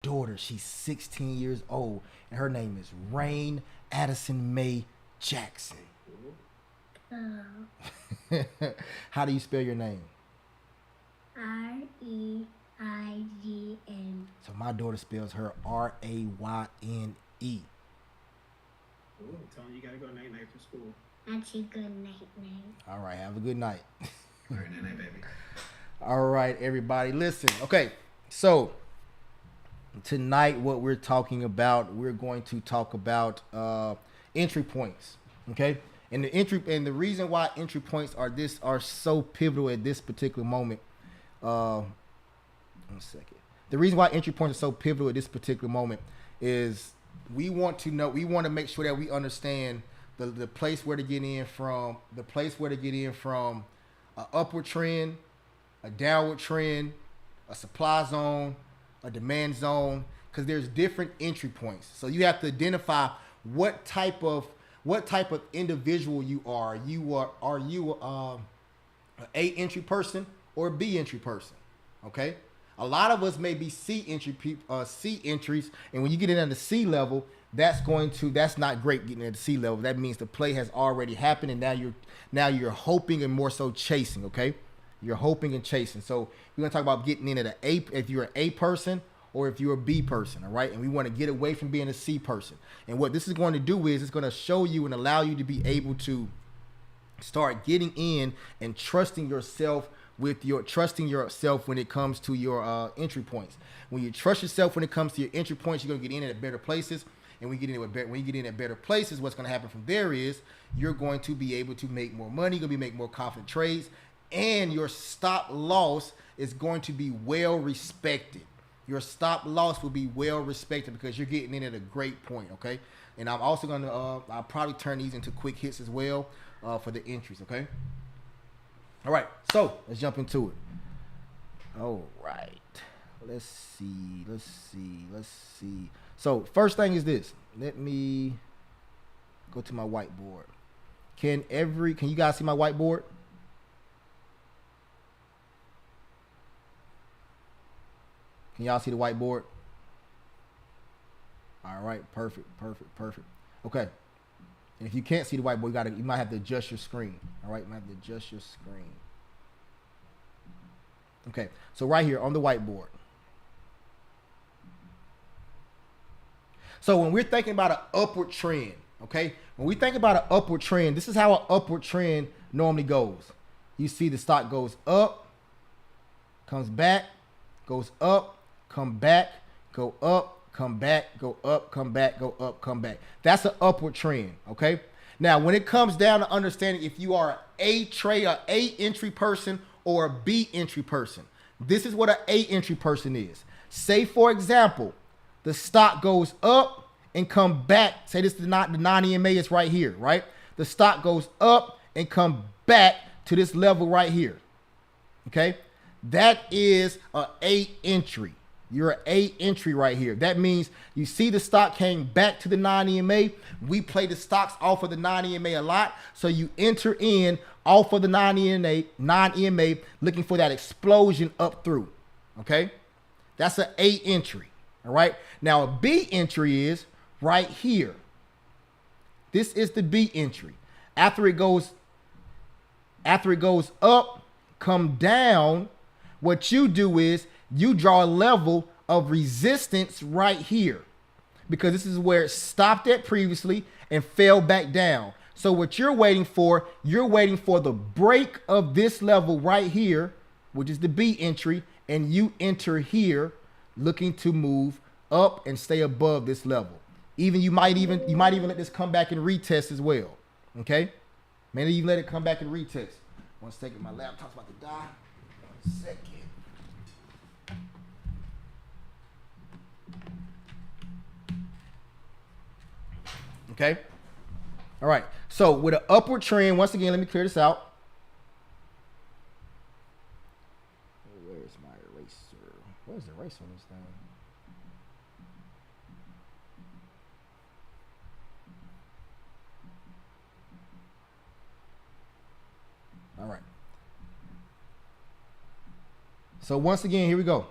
daughter. She's 16 years old, and her name is Rain Addison May Jackson. How do you spell your name? Reign. So my daughter spells her Rayne. Ooh, tell him you gotta go night night for school. Actually, good night. All right, have a good night. All right, night night, baby. All right, everybody, listen. Okay, so tonight what we're talking about, we're going to talk about entry points. Okay, and the reason why entry points are so pivotal at this particular moment. 1 second. The reason why entry points are so pivotal at this particular moment is we want to make sure that we understand the place where to get in from, an upward trend, a downward trend, a supply zone, a demand zone, because there's different entry points. So you have to identify what type of individual you are. Are you an A entry person or a B entry person? Okay. A lot of us may be C entries, and when you get in at the C level, that's not great getting at the C level. That means the play has already happened, and now you're hoping and more so chasing. Okay, you're hoping and chasing. So we're gonna talk about getting in at an A if you're an A person or if you're a B person. All right, and we want to get away from being a C person. And what this is going to do is it's going to show you and allow you to be able to start getting in and trusting yourself when it comes to your entry points. When you trust yourself when it comes to your entry points, you're gonna get in at better places. And when you get in at better places, what's gonna happen from there is you're going to be able to make more money. You're gonna make more confident trades, and your stop loss is going to be well respected. Your stop loss will be well respected because you're getting in at a great point. Okay, and I'm also gonna I'll probably turn these into quick hits as well for the entries. Okay. All right, so let's jump into it. All right, let's see. So first thing is this. Let me go to my whiteboard. Can you guys see my whiteboard? Can y'all see the whiteboard? All right, perfect. Okay. And if you can't see the whiteboard, you might have to adjust your screen. All right, you might have to adjust your screen. Okay, so right here on the whiteboard. So when we're thinking about an upward trend, okay, when we think about an upward trend, this is how an upward trend normally goes. You see the stock goes up, comes back, goes up, come back, go up, come back, go up, come back, go up, come back. That's an upward trend, okay? Now, when it comes down to understanding if you are A entry person or a B entry person, this is what an A entry person is. Say, for example, the stock goes up and come back. Say this is the non-EMA is right here, right? The stock goes up and come back to this level right here, okay? That is an A entry. You're an A entry right here. That means you see the stock came back to the non-EMA. We play the stocks off of the non-EMA a lot. So you enter in off of the non-EMA looking for that explosion up through. Okay? That's an A entry. All right? Now a B entry is right here. This is the B entry. After it goes up, come down, what you do is you draw a level of resistance right here because this is where it stopped at previously and fell back down. So what you're waiting for the break of this level right here, which is the B entry, and you enter here looking to move up and stay above this level. You might even let this come back and retest as well. Okay? Maybe you let it come back and retest. 1 second, my laptop's about to die. 1 second. Okay. All right. So with an upward trend, once again, let me clear this out. Where's my eraser? Where's the eraser on this thing? All right. So once again, here we go.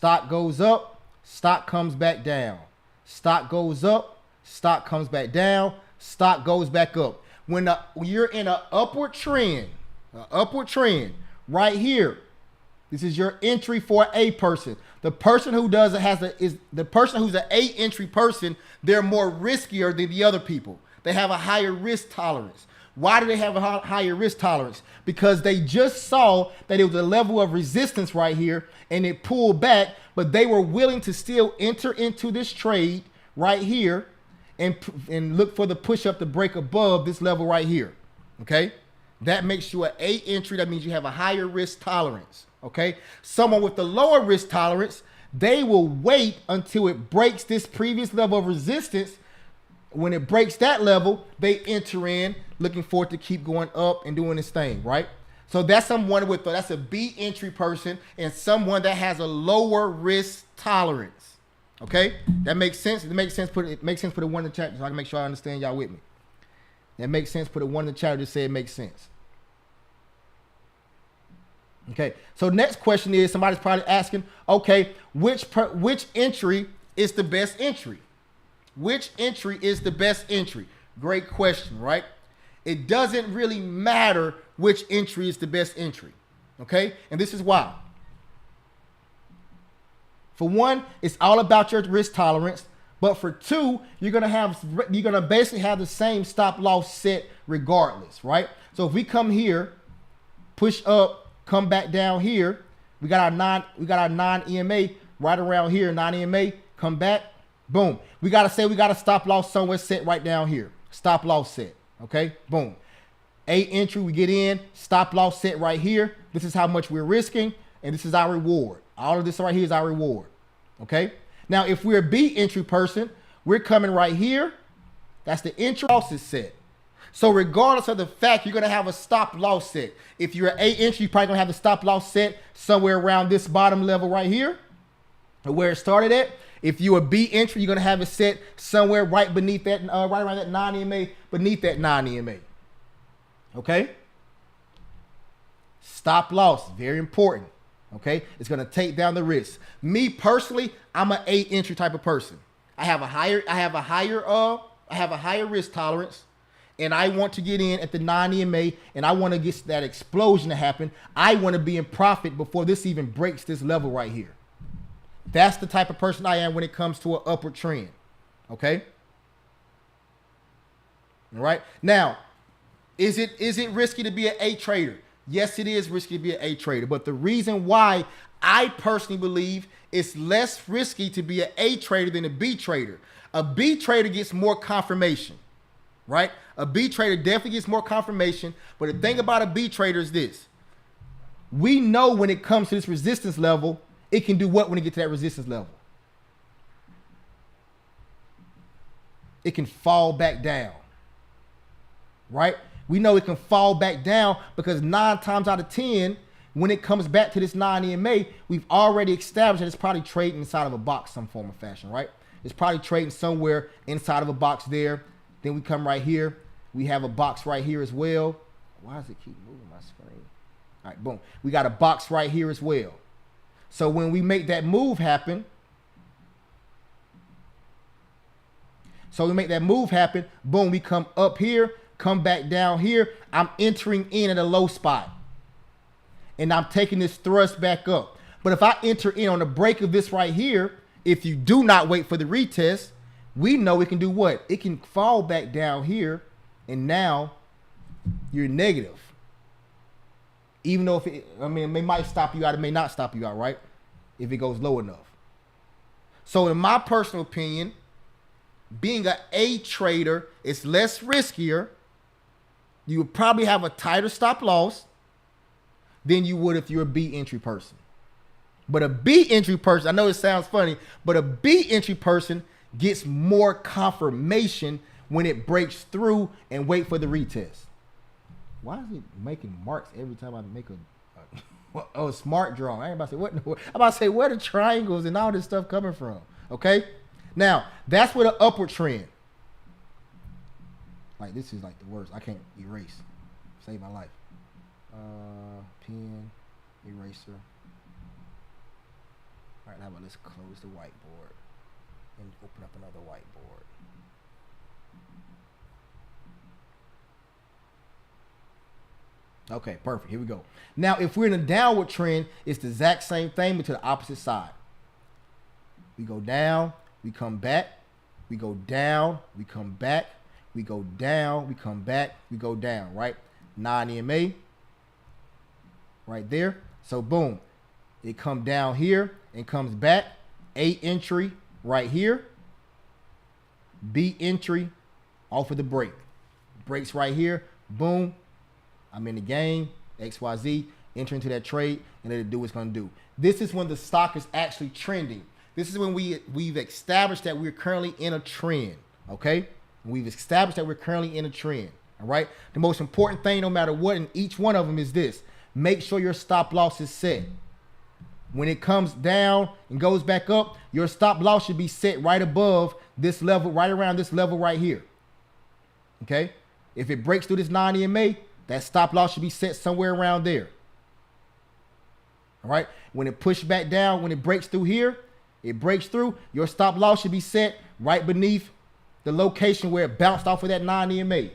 Stock goes up, stock comes back down. Stock goes up, stock comes back down, stock goes back up. When you're in an upward trend, right here, this is your entry for a person. The person who does it is the person who's an A entry person. They're more riskier than the other people. They have a higher risk tolerance. Why do they have a higher risk tolerance? Because they just saw that it was a level of resistance right here and it pulled back, but they were willing to still enter into this trade right here and look for the push up to break above this level right here. Okay? That makes you an A entry. That means you have a higher risk tolerance. Okay? Someone with the lower risk tolerance, they will wait until it breaks this previous level of resistance. When it breaks that level, they enter in looking for it to keep going up and doing its thing, right? So that's that's a B entry person and someone that has a lower risk tolerance. Okay? That makes sense. It makes sense. Put a 1 in the chat so I can make sure I understand y'all with me. That makes sense. Put a 1 in the chat to say it makes sense. Okay. So next question is, somebody's probably asking, okay, which entry is the best entry? Which entry is the best entry? Great question, right? It doesn't really matter which entry is the best entry. Okay? And this is why. For one, it's all about your risk tolerance. But for two, you're gonna basically have the same stop loss set regardless, right? So if we come here, push up, come back down here, we got our non-EMA right around here, non-EMA, come back, boom. We got a stop loss somewhere set right down here. Stop loss set. Okay, boom. A entry, we get in, stop loss set right here. This is how much we're risking, and this is our reward. All of this right here is our reward. Okay. Now, if we're a B entry person, we're coming right here. That's the entry losses set. So regardless of the fact, you're going to have a stop loss set. If you're an A entry, you're probably going to have the stop loss set somewhere around this bottom level right here, where it started at. If you're a B entry, you're going to have it set somewhere right beneath that, right around that non-EMA, beneath that non-EMA. Okay? Stop loss, very important. Okay? It's going to take down the risk. Me personally, I'm an A entry type of person. I have a higher risk tolerance, and I want to get in at the non-EMA, and I want to get that explosion to happen. I want to be in profit before this even breaks this level right here. That's the type of person I am when it comes to an upward trend. Okay? All right? Now, is it risky to be an A trader? Yes, it is risky to be an A trader. But the reason why I personally believe it's less risky to be an A trader than a B trader. A B trader gets more confirmation, right? A B trader definitely gets more confirmation. But the thing about a B trader is this. We know when it comes to this resistance level, it can do what when it gets to that resistance level? It can fall back down, right? We know it can fall back down because 9 times out of 10, when it comes back to this non-EMA, we've already established that it's probably trading inside of a box, some form of fashion, right? It's probably trading somewhere inside of a box there. Then we come right here. We have a box right here as well. Why does it keep moving my screen? All right, boom. We got a box right here as well. So when we make that move happen, boom, we come up here, come back down here. I'm entering in at a low spot. And I'm taking this thrust back up. But if I enter in on the break of this right here, if you do not wait for the retest, we know it can do what? It can fall back down here, and now you're negative. Even though it might stop you out, it may not stop you out, right? If it goes low enough. So in my personal opinion, being an A trader is less riskier. You would probably have a tighter stop loss than you would if you're a B entry person. But a B entry person, I know it sounds funny, but a B entry person gets more confirmation when it breaks through and wait for the retest. Why is it making marks every time I make a smart drawing? I ain't about to say what. I'm about to say where the triangles and all this stuff coming from. Okay, now that's with an upward trend. Like this is like the worst. I can't erase. Save my life. Pen, eraser. All right, how about let's close the whiteboard and open up another whiteboard. Okay, perfect. Here we go. Now, if we're in a downward trend, it's the exact same thing, but to the opposite side. We go down, we come back, we go down, we come back, we go down, we come back, we go down, right? 9 EMA, right there. So boom, it come down here and comes back. A entry right here. B entry off of the break. Breaks right here. Boom. I'm in the game. XYZ. Enter into that trade and let it do what it's going to do. This is when the stock is actually trending. This is when we've established that we're currently in a trend. Okay? We've established that we're currently in a trend. All right? The most important thing, no matter what, in each one of them is this. Make sure your stop loss is set. When it comes down and goes back up, your stop loss should be set right above this level, right around this level right here. Okay? If it breaks through this 9 EMA, that stop loss should be set somewhere around there. All right? When it pushes back down, when it breaks through here, it breaks through, your stop loss should be set right beneath the location where it bounced off of that 9 EMA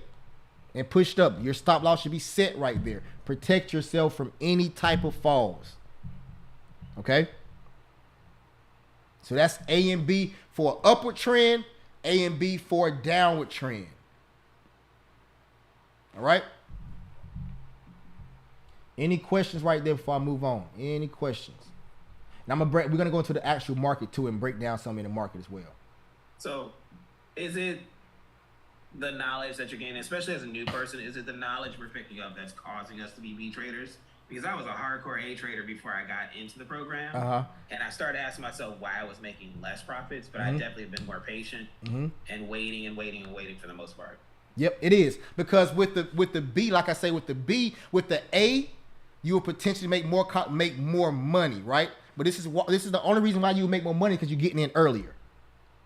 and pushed up. Your stop loss should be set right there. Protect yourself from any type of falls. Okay? So that's A and B for an upward trend, A and B for a downward trend. All right? Any questions right there before I move on? Any questions? Now we're gonna go into the actual market too and break down some in the market as well. So, is it the knowledge that you're gaining, especially as a new person? Is it the knowledge we're picking up that's causing us to be B traders? Because I was a hardcore A trader before I got into the program, and I started asking myself why I was making less profits. But I definitely have been more patient and waiting for the most part. Yep, it is, because with the B, like I say, with the A, you will potentially make more money, right? But this is the only reason why you will make more money, because you're getting in earlier.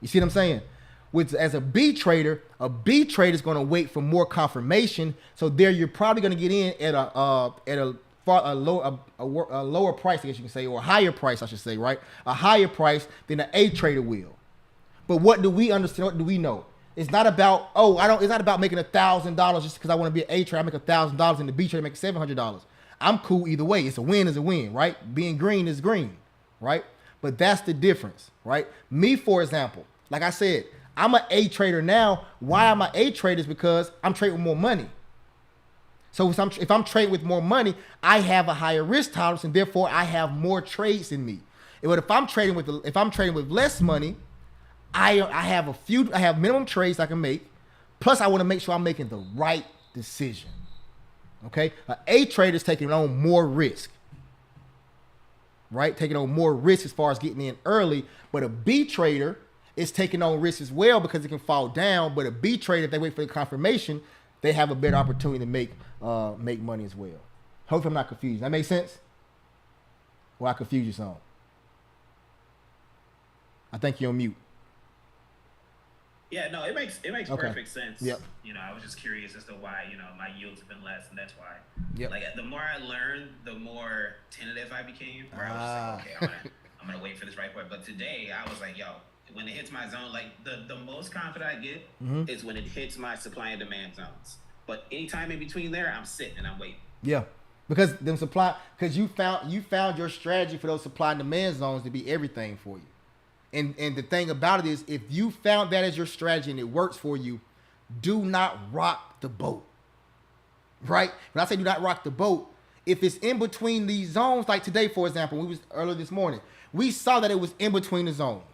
You see what I'm saying? As a B trader is going to wait for more confirmation. So there, you're probably going to get in at a lower price, I guess you can say, or a higher price, I should say, right? A higher price than an A trader will. But what do we understand? What do we know? It's not about it's not about making $1,000 just because I want to be an A trader. I make $1,000 and the B trader makes $700. I'm cool either way. It's a win is a win, right? Being green is green, right? But that's the difference, right? Me, for example, like I said, I'm an A trader now. Why am I A trader? Is because I'm trading with more money. So if I'm trading with more money, I have a higher risk tolerance, and therefore I have more trades in me. But if I'm trading with less money, I have minimum trades I can make. Plus, I want to make sure I'm making the right decision. Okay, an A trader is taking on more risk, right? Taking on more risk as far as getting in early. But a B trader is taking on risk as well, because it can fall down. But a B trader, if they wait for the confirmation, they have a better opportunity to make money as well. Hope I'm not confused. That makes sense? Or I confuse you some? I think you're on mute. Yeah, no, it makes Okay. perfect sense. Yep. I was just curious as to why, my yields have been less, and that's why. Yep. Like, the more I learned, the more tentative I became. Where I was just like, okay, I'm gonna wait for this right point. But today, I was like, yo, when it hits my zone, like the most confident I get is when it hits my supply and demand zones. But anytime in between there, I'm sitting and I'm waiting. Yeah, because you found your strategy for those supply and demand zones to be everything for you. And the thing about it is, if you found that as your strategy and it works for you, do not rock the boat, right? When I say do not rock the boat, if it's in between these zones, like today, for example, earlier this morning, we saw that it was in between the zones.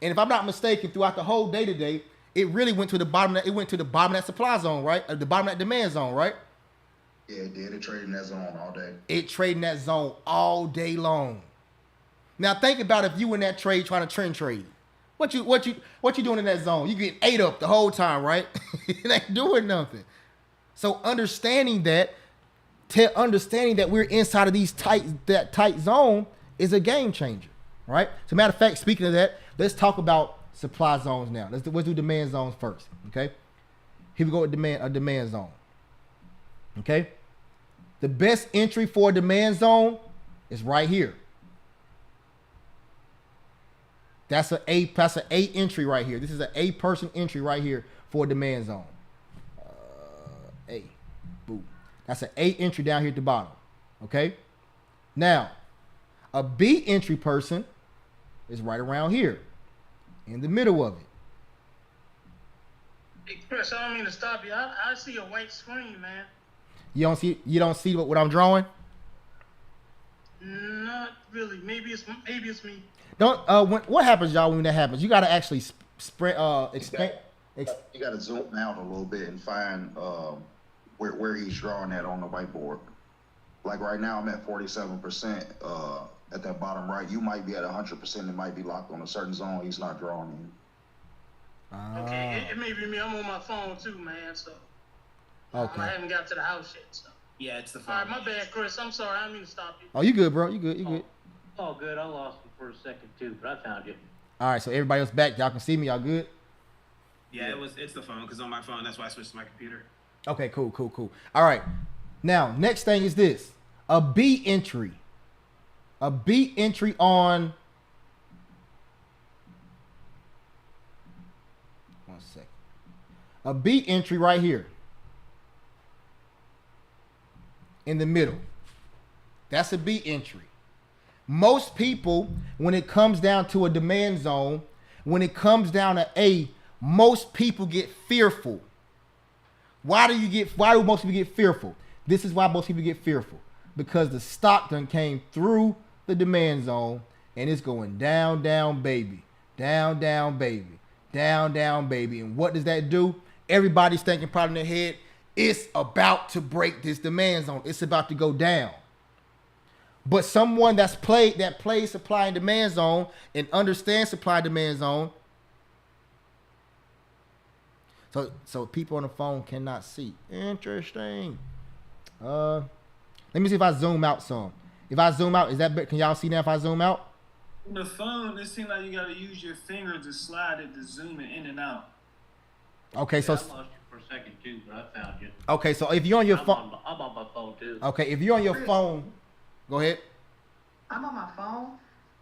And if I'm not mistaken, throughout the whole day today, it really went to the bottom. It went to the bottom of that supply zone, right? The bottom of that demand zone, right? Yeah, it did. It traded in that zone all day. It traded in that zone all day long. Now think about if you in that trade trying to trend trade. What you doing in that zone? You get ate up the whole time, right? It ain't doing nothing. So understanding that we're inside of that tight zone is a game changer, right? So matter of fact, speaking of that, let's talk about supply zones now. Let's do demand zones first, okay? Here we go with a demand zone, okay? The best entry for a demand zone is right here. That's an A entry right here. This is an A person entry right here for a demand zone. A. Boom. That's an A entry down here at the bottom. Okay? Now, a B entry person is right around here in the middle of it. Hey, Chris, I don't mean to stop you. I see a white screen, man. You don't see what I'm drawing? Not really. Maybe it's me. Don't what happens, y'all, when that happens? You got to actually spread expand. You got to zoom out a little bit and find where he's drawing at on the whiteboard. Like right now, I'm at 47% at that bottom right. You might be at 100%. It might be locked on a certain zone. He's not drawing in. Okay, it may be me. I'm on my phone too, man. So Okay. I haven't got to the house yet. So. Yeah, it's the All phone. right, my bad, Chris. I'm sorry. I didn't mean to stop you. Oh, you good, bro? You good? You good? Oh, good. I lost him for a second too, but I found you. All right. So everybody else back. Y'all can see me. Y'all good? Yeah, it's the phone because on my phone that's why I switched to my computer. Okay. Cool. All right. Now, next thing is this: a B entry. A B entry on. One second. A B entry right here. In the middle. That's a B entry. Most people, when it comes down to a demand zone, when it comes down to A, most people get fearful. Why do most people get fearful? This is why most people get fearful. Because the stock done came through the demand zone and it's going down, down, baby. Down, down, baby. Down, down, baby. And what does that do? Everybody's thinking probably in their head, it's about to break this demand zone. It's about to go down. But someone that plays supply and demand zone and understands supply and demand zone. So people on the phone cannot see. Interesting. Let me see if I zoom out some. If I zoom out, is that better? Can y'all see now if I zoom out? On the phone, it seems like you gotta use your finger to slide it to zoom it in and out. Okay, so I lost you for a second too, but I found you. okay, so if you're on your phone, I'm on my phone too. okay, if you're on your phone, go ahead. I'm on my phone.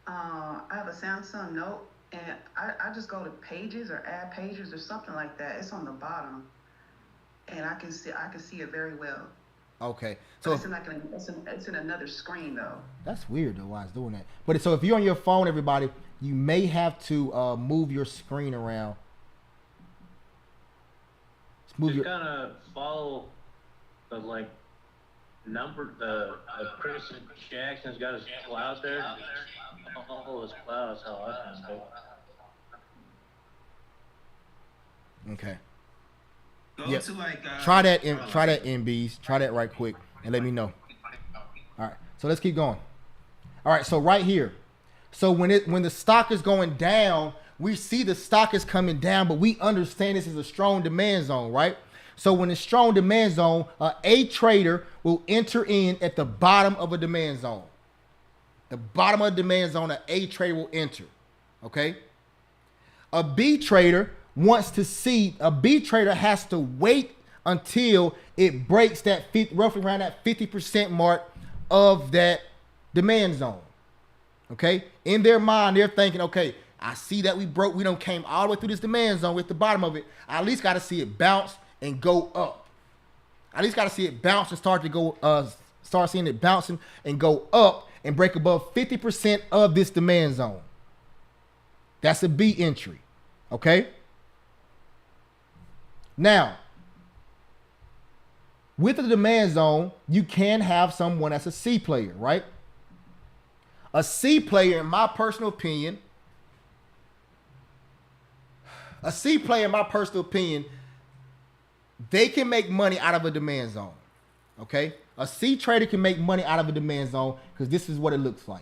I have a Samsung Note, and I just go to Pages or Add Pages or something like that. It's on the bottom, and I can see it very well. Okay, So so it's in another screen though. that's weird though. Why it's doing that? But so if you're on your phone, everybody, you may have to move your screen around. Move Just your. kind of follow the number. The Chris Jackson's got his cloud there. Follow his cloud is how I found it. Okay. Go Yeah. to Try that MBs. Try that right quick and let me know. All right. So let's keep going. All right. So right here. So when the stock is going down, we see the stock is coming down, but we understand this is a strong demand zone, right? So when it's strong demand zone, a trader will enter in at the bottom of a demand zone. The bottom of the demand zone, a trader will enter. Okay. A B trader has to wait until it breaks that roughly around that 50% mark of that demand zone. Okay. In their mind, they're thinking, okay, I see that we done came all the way through this demand zone with the bottom of it. I at least got to see it bounce and go up. I at least got to see it bounce and start seeing it bouncing and go up and break above 50% of this demand zone. That's a B entry. Okay. Now, with the demand zone, you can have someone that's a C player, right? A C player, in my personal opinion, they can make money out of a demand zone. Okay? A C trader can make money out of a demand zone because this is what it looks like.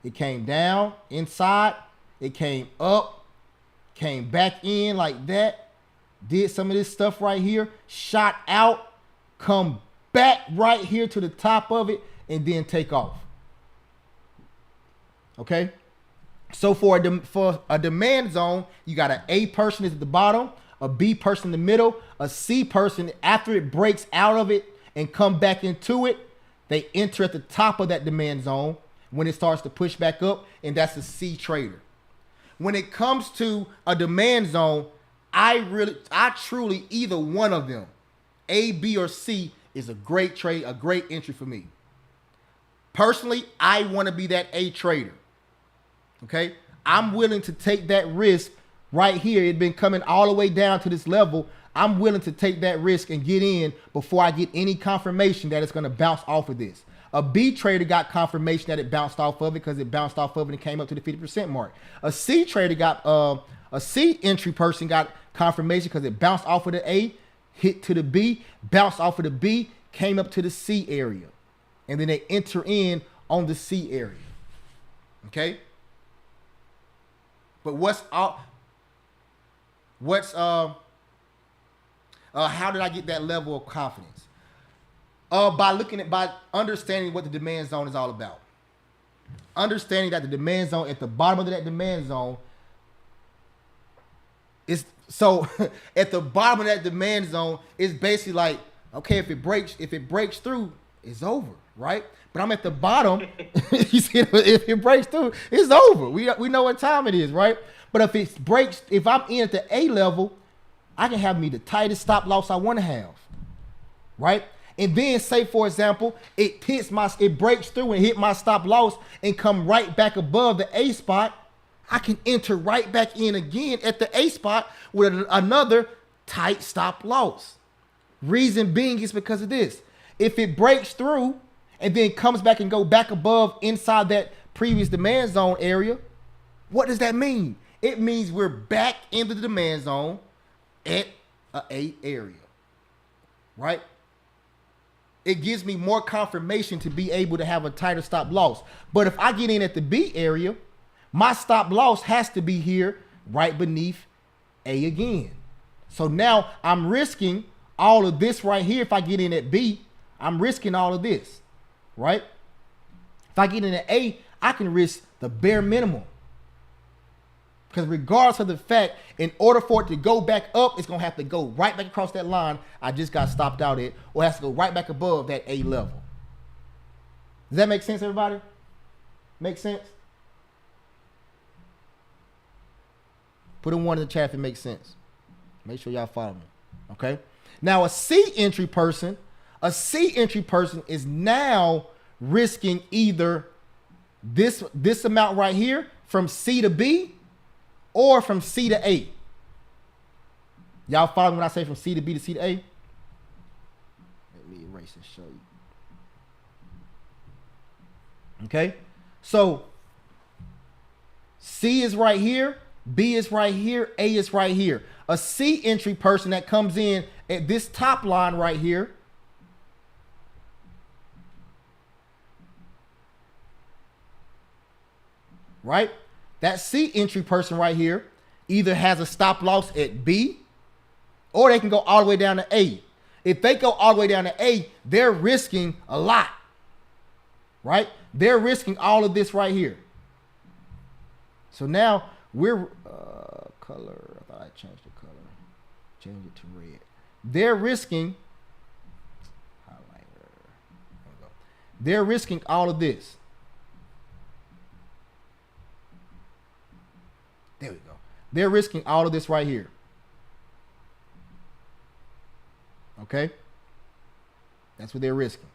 It came down inside, it came up, came back in like that, did some of this stuff right here, shot out, come back right here to the top of it, and then take off. Okay? So for a demand zone, you got an A person is at the bottom, a B person in the middle, a C person after it breaks out of it and come back into it, they enter at the top of that demand zone. when it starts to push back up, and that's a C trader. When it comes to a demand zone, I truly, either one of them, A, B, or C, is a great trade, a great entry for me. Personally, I want to be that A trader. Okay? I'm willing to take that risk right here. It's been coming all the way down to this level. I'm willing to take that risk and get in before I get any confirmation that it's going to bounce off of this. A B trader got confirmation that it bounced off of it because it bounced off of it and came up to the 50% mark. A C trader got, a C entry person got confirmation because it bounced off of the A, hit to the B, bounced off of the B, came up to the C area. And then they enter in on the C area. Okay? But how did I get that level of confidence? By understanding what the demand zone is all about. Understanding that the demand zone, at the bottom of that demand zone, is so at the bottom of that demand zone is basically like, okay, if it breaks through, it's over, right? But I'm at the bottom. You see, if it breaks through, it's over. We know what time it is, right? But if I'm in at the A level, I can have me the tightest stop loss I want to have, right? And then say, for example, it breaks through and hit my stop loss and come right back above the A spot. I can enter right back in again at the A spot with another tight stop loss. Reason being is because of this. If it breaks through and then comes back and go back above inside that previous demand zone area, what does that mean? It means we're back into the demand zone at a A area, right? It gives me more confirmation to be able to have a tighter stop loss. But if I get in at the B area, my stop loss has to be here right beneath A again. So now I'm risking all of this right here. If I get in at B, I'm risking all of this, right? If I get in at A, I can risk the bare minimum. Because regardless of the fact, in order for it to go back up, it's going to have to go right back across that line I just got stopped out at, or it has to go right back above that A level. Does that make sense, everybody? Make sense? Put a 1 in the chat if it makes sense. Make sure y'all follow me. Okay? Now, a C entry person is now risking either this amount right here from C to B, or from C to A. Y'all follow me when I say from C to B to C to A? Let me erase and show you. Okay? So, C is right here, B is right here, A is right here. A C entry person that comes in at this top line right here, right? That C entry person right here either has a stop loss at B, or they can go all the way down to A. If they go all the way down to A, they're risking a lot, right? They're risking all of this right here. So now we're color. I thought I changed the color. Change it to red. They're risking highlighter. There we go. They're risking all of this. There we go. They're risking all of this right here. Okay? That's what they're risking.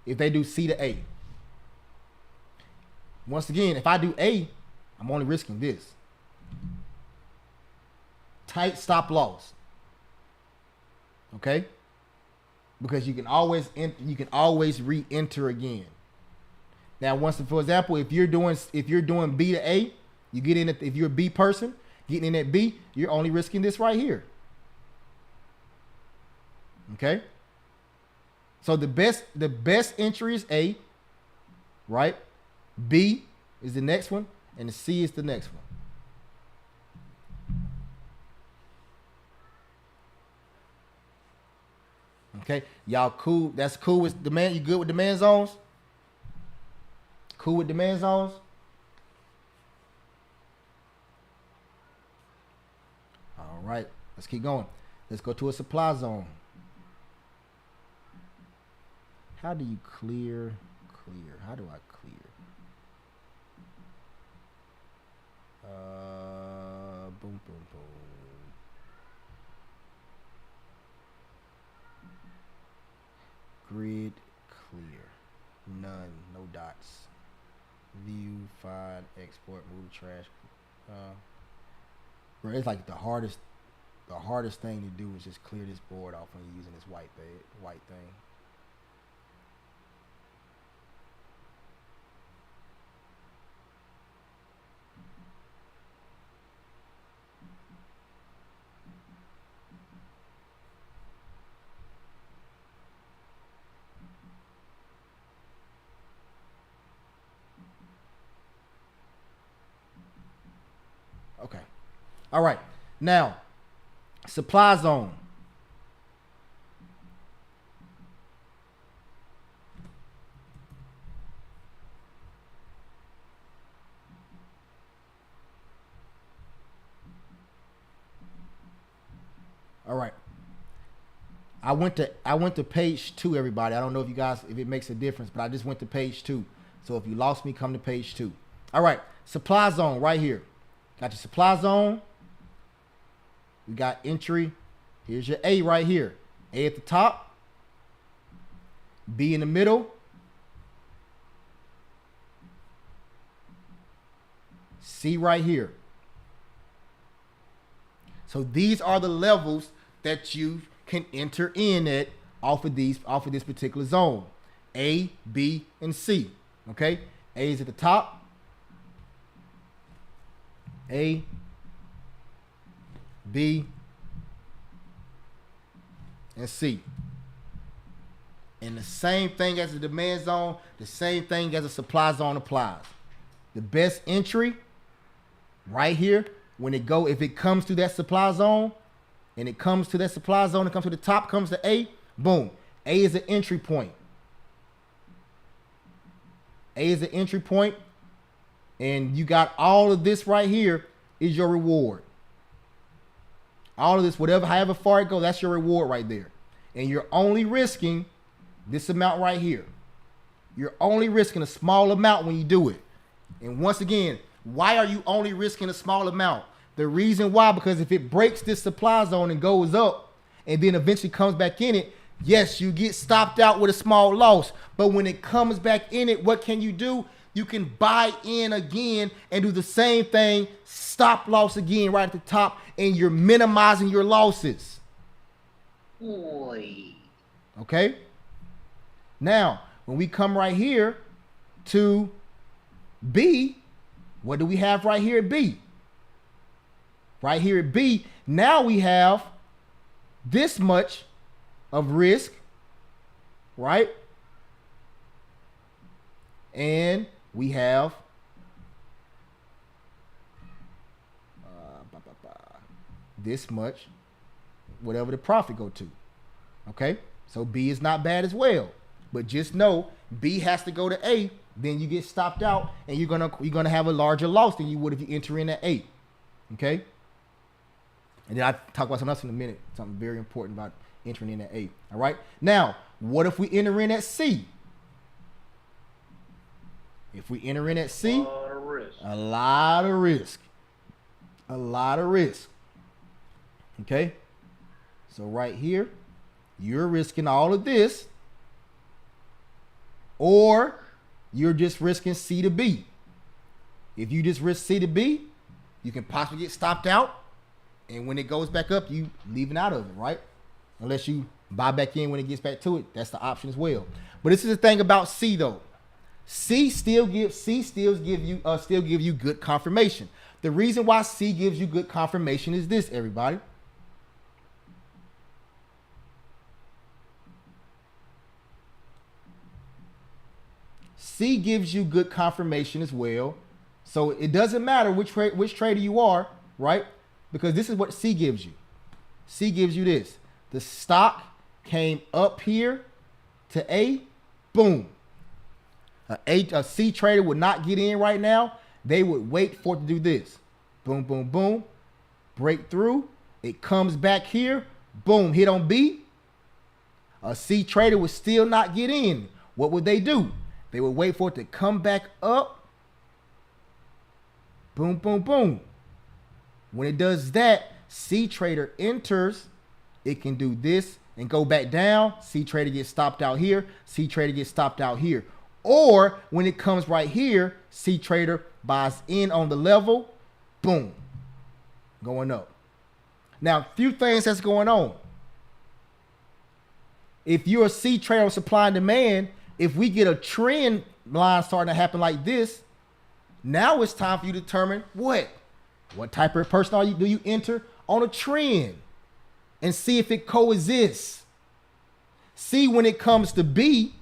If they do C to A. Once again, if I do A, I'm only risking this. Tight stop loss. Okay? Because you can always re-enter again. Now, for example, if you're doing B to A, you get in if you're a B person, getting in at B, you're only risking this right here. Okay? So the best entry is A, right? B is the next one, and the C is the next one. Okay? Y'all cool? That's cool with demand. You good with demand zones? Cool with demand zones? All right, let's keep going. Let's go to a supply zone. How do you clear? clear? How do I clear? Boom, boom, boom. Grid clear. None. No dots. View, find, export, move to trash. Bro, it's like the hardest thing to do is just clear this board off when you're using this white thing. Okay. All right. Now, supply zone. All right. I went to page 2, everybody. I don't know if it makes a difference, but I just went to page 2. So if you lost me, come to page 2. All right. Supply zone right here. Got your supply zone. We got entry. Here's your A right here. A at the top. B in the middle. C right here. So these are the levels that you can enter in at off of this particular zone. A, B, and C. Okay? A is at the top. A, B, and C. And the same thing as the demand zone, the same thing as the supply zone applies. The best entry right here, if it comes to that supply zone, and it comes to that supply zone, it comes to the top, comes to A, boom. A is an entry point. A is an entry point. And you got all of this right here is your reward. All of this, however far it goes, that's your reward right there. And you're only risking this amount right here. You're only risking a small amount when you do it. And once again, why are you only risking a small amount? The reason why, because if it breaks this supply zone and goes up and then eventually comes back in it, yes, you get stopped out with a small loss. But when it comes back in it, what can you do? You can buy in again and do the same thing, stop loss again right at the top, and you're minimizing your losses. Boy. Okay? Now, when we come right here to B, what do we have right here at B? Right here at B, now we have this much of risk, right? And we have this much, whatever the profit go to. Okay, so B is not bad as well, but just know B has to go to A, then you get stopped out, and you're gonna have a larger loss than you would if you enter in at A. Okay, and then I talk about something else in a minute, something very important about entering in at A. All right, now what if we enter in at C? If we enter in at C, a lot of risk. A lot of risk. Okay? So right here, you're risking all of this, or you're just risking C to B. If you just risk C to B, you can possibly get stopped out, and when it goes back up, you leaving out of it, right? Unless you buy back in when it gets back to it, that's the option as well. But this is the thing about C though. C still gives you good confirmation. The reason why C gives you good confirmation is this, everybody. C gives you good confirmation as well. So it doesn't matter which trader you are, right? Because this is what C gives you. C gives you this. The stock came up here to A, boom. A C trader would not get in right now. They would wait for it to do this. Boom, boom, boom. Break through. It comes back here. Boom, hit on B. A C trader would still not get in. What would they do? They would wait for it to come back up. Boom, boom, boom. When it does that, C trader enters. It can do this and go back down. C trader gets stopped out here. C trader gets stopped out here. Or when it comes right here, C trader buys in on the level. Boom. Going up. Now, a few things that's going on. If you're a C trader on supply and demand, if we get a trend line starting to happen like this, now it's time for you to determine what type of person do you enter on a trend and see if it coexists. See when it comes to B,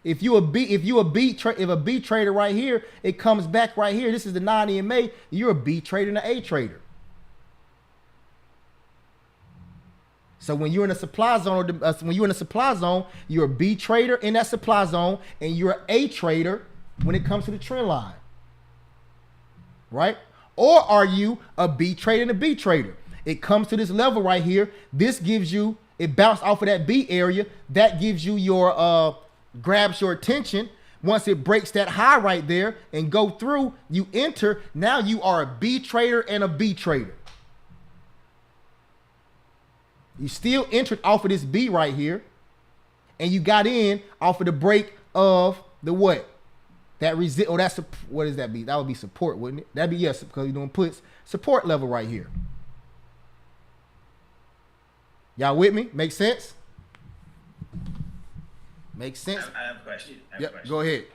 if a B trader right here, it comes back right here. This is the non-EMA. You're a B trader and an A trader. So when you're in a supply zone, you're a B trader in that supply zone, and you're an A trader when it comes to the trend line, right? Or are you a B trader and a B trader? It comes to this level right here. This gives you, it bounced off of that B area. That gives you your, grabs your attention. Once it breaks that high right there and go through, you enter. Now you are a B trader and a B trader. You still entered off of this B right here, and you got in off of the break of the what? That resist, or that's what does that be? That would be support, wouldn't it? That'd be yes, because you're doing puts. Support level right here. Y'all with me? Make sense? Makes sense? I have a question. Yep, go ahead.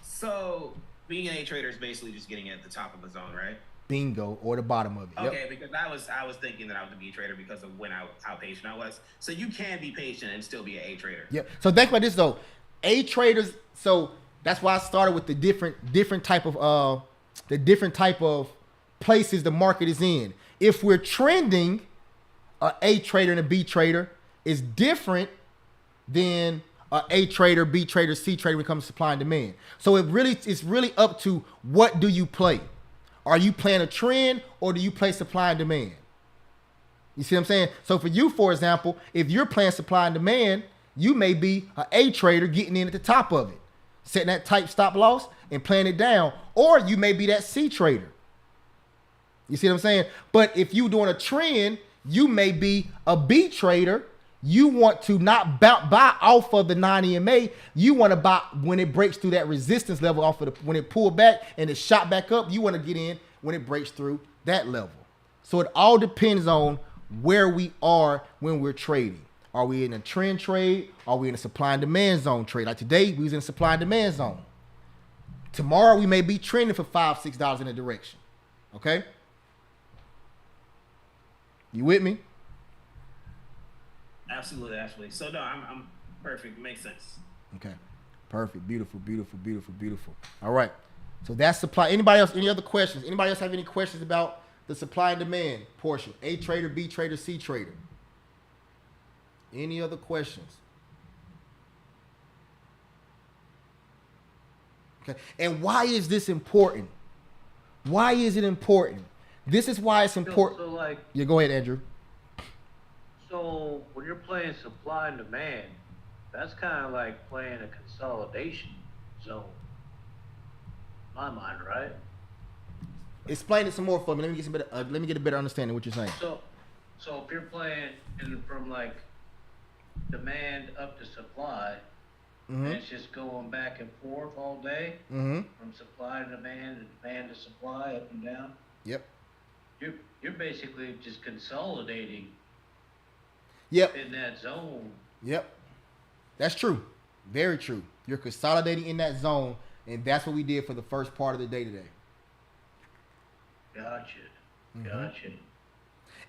So being an A trader is basically just getting at the top of the zone, right? Bingo, or the bottom of it. Yep. Okay, because I was thinking that I was a B trader because of how patient I was. So you can be patient and still be an A trader. Yep. So think about this though. A traders, so that's why I started with the different type of places the market is in. If we're trending, a trader and a B trader is different than A trader, B trader, C trader when it comes to supply and demand. So it's really up to what do you play. Are you playing a trend or do you play supply and demand? You see what I'm saying? So for you, for example, if you're playing supply and demand, you may be an A trader getting in at the top of it, setting that tight stop loss and playing it down. Or you may be that C trader. You see what I'm saying? But if you're doing a trend, you may be a B trader. You want to not buy off of the non-EMA. You want to buy when it breaks through that resistance level off of when it pulled back and it shot back up. You want to get in when it breaks through that level. So it all depends on where we are when we're trading. Are we in a trend trade? Are we in a supply and demand zone trade? Like today, we was in a supply and demand zone. Tomorrow, we may be trending for $5, $6 in a direction. Okay? You with me? Absolutely. So no, I'm perfect. Makes sense. Okay. Perfect. Beautiful. All right. So that's supply. Anybody else? Any other questions? Anybody else have any questions about the supply and demand portion? A trader, B trader, C trader. Any other questions? Okay. And why is this important? Why is it important? This is why it's important. So like, yeah, go ahead, Andrew. So when you're playing supply and demand, that's kind of like playing a consolidation zone. In my mind, right? Explain it some more for me. Let me get a better understanding of what you're saying. So if you're playing from like demand up to supply, and it's just going back and forth all day from supply to demand and demand to supply, up and down. Yep. You're basically just consolidating. Yep. In that zone. Yep. That's true. Very true. You're consolidating in that zone, and that's what we did for the first part of the day today. Gotcha.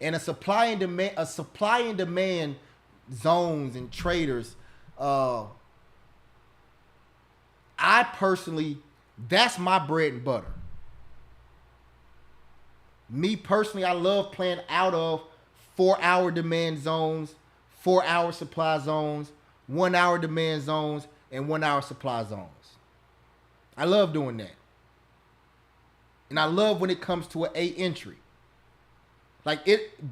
And a supply and demand zones and traders, I personally, that's my bread and butter. Me personally, I love playing out of 4-hour demand zones, 4-hour supply zones, 1-hour demand zones, and 1-hour supply zones. I love doing that. And I love when it comes to an A entry. Like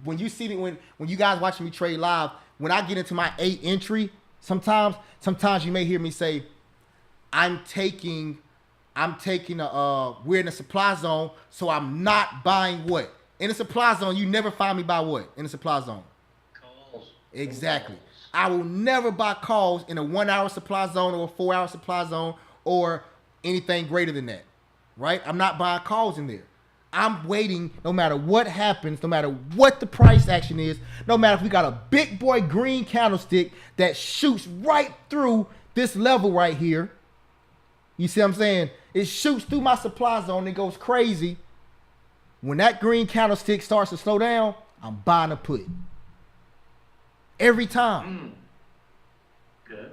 when you see me, when you guys watching me trade live, when I get into my A entry, sometimes you may hear me say, we're in a supply zone, so I'm not buying what? In a supply zone, you never find me buy what? In a supply zone. Calls. Exactly. Calls. I will never buy calls in a 1 hour supply zone or a 4 hour supply zone or anything greater than that. Right? I'm not buying calls in there. I'm waiting no matter what happens, no matter what the price action is, no matter if we got a big boy green candlestick that shoots right through this level right here. You see what I'm saying? It shoots through my supply zone and goes crazy. When that green candlestick starts to slow down, I'm buying a put. Every time. Good.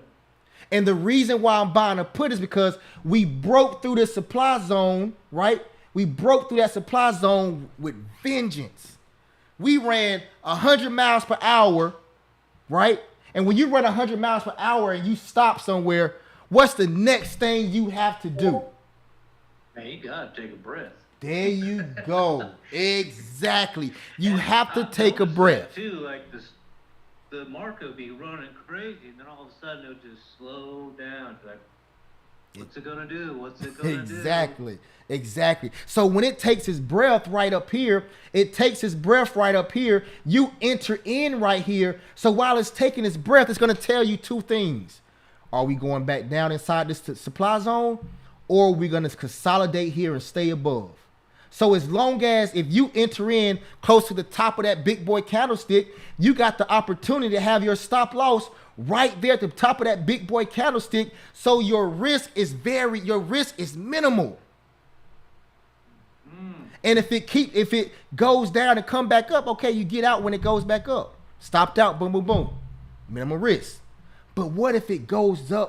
And the reason why I'm buying a put is because we broke through the supply zone, right? We broke through that supply zone with vengeance. We ran 100 miles per hour, right? And when you run 100 miles per hour and you stop somewhere, what's the next thing you have to do? Man, you gotta take a breath. There you go. Exactly. You have to I've take a noticed breath. that too, like the market will be running crazy, and then all of a sudden it'll just slow down. Like, what's it gonna do? What's it gonna do? Exactly. So when it takes its breath right up here, you enter in right here. So while it's taking its breath, it's going to tell you two things. Are we going back down inside this supply zone, or are we going to consolidate here and stay above? So as long as if you enter in close to the top of that big boy candlestick, you got the opportunity to have your stop loss right there at the top of that big boy candlestick. So your risk is minimal. And if it goes down and come back up, okay, you get out when it goes back up. Stopped out, boom, boom, boom. Minimal risk. But what if it goes down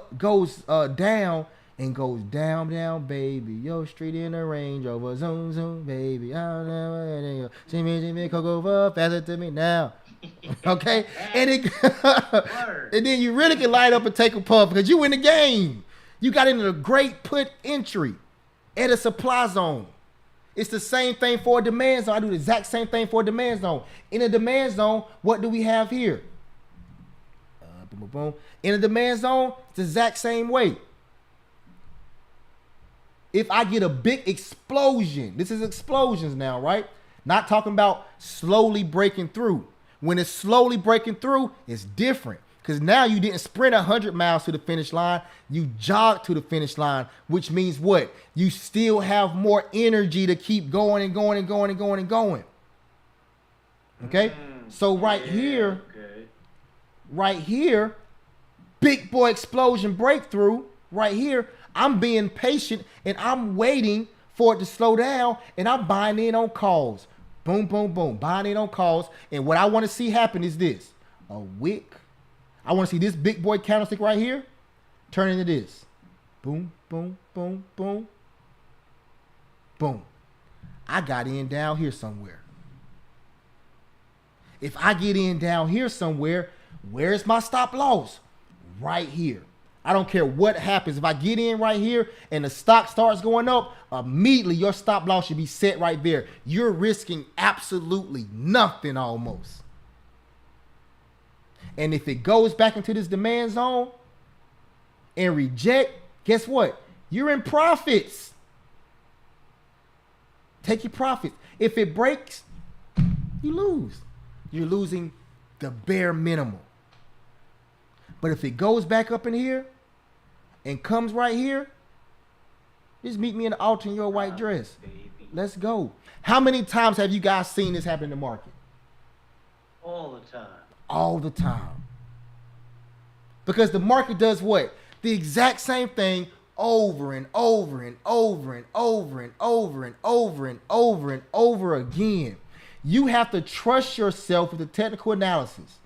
and goes down, baby? Yo, street in the Range Rover, zoom, zoom, baby. I'll never see me, go faster to me now. Okay, and then you really can light up and take a puff because you win the game. You got into a great put entry at a supply zone. It's the same thing for a demand zone. I do the exact same thing for a demand zone. In a demand zone, what do we have here? Boom, boom, boom. In a demand zone, it's the exact same way. If I get a big explosion, this is explosions now, right? Not talking about slowly breaking through. When it's slowly breaking through, it's different. Because now you didn't sprint 100 miles to the finish line. You jogged to the finish line, which means what? You still have more energy to keep going and going and going and going and going. Okay? So right here, big boy explosion breakthrough, right here, I'm being patient and I'm waiting for it to slow down and I'm buying in on calls. Boom, boom, boom. Buying in on calls. And what I want to see happen is this. A wick. I want to see this big boy candlestick right here turn into this. Boom, boom, boom, boom, boom. I got in down here somewhere. If I get in down here somewhere, where's my stop loss? Right here. I don't care what happens. If I get in right here and the stock starts going up, immediately your stop loss should be set right there. You're risking absolutely nothing almost. And if it goes back into this demand zone and reject, guess what? You're in profits. Take your profits. If it breaks, you lose. You're losing the bare minimum. But if it goes back up in here and comes right here, just meet me in the altar in your white dress. Let's go. How many times have you guys seen this happen in the market? All the time. All the time. Because the market does what? The exact same thing over and over and over and over and over and over and over and over again. You have to trust yourself with the technical analysis.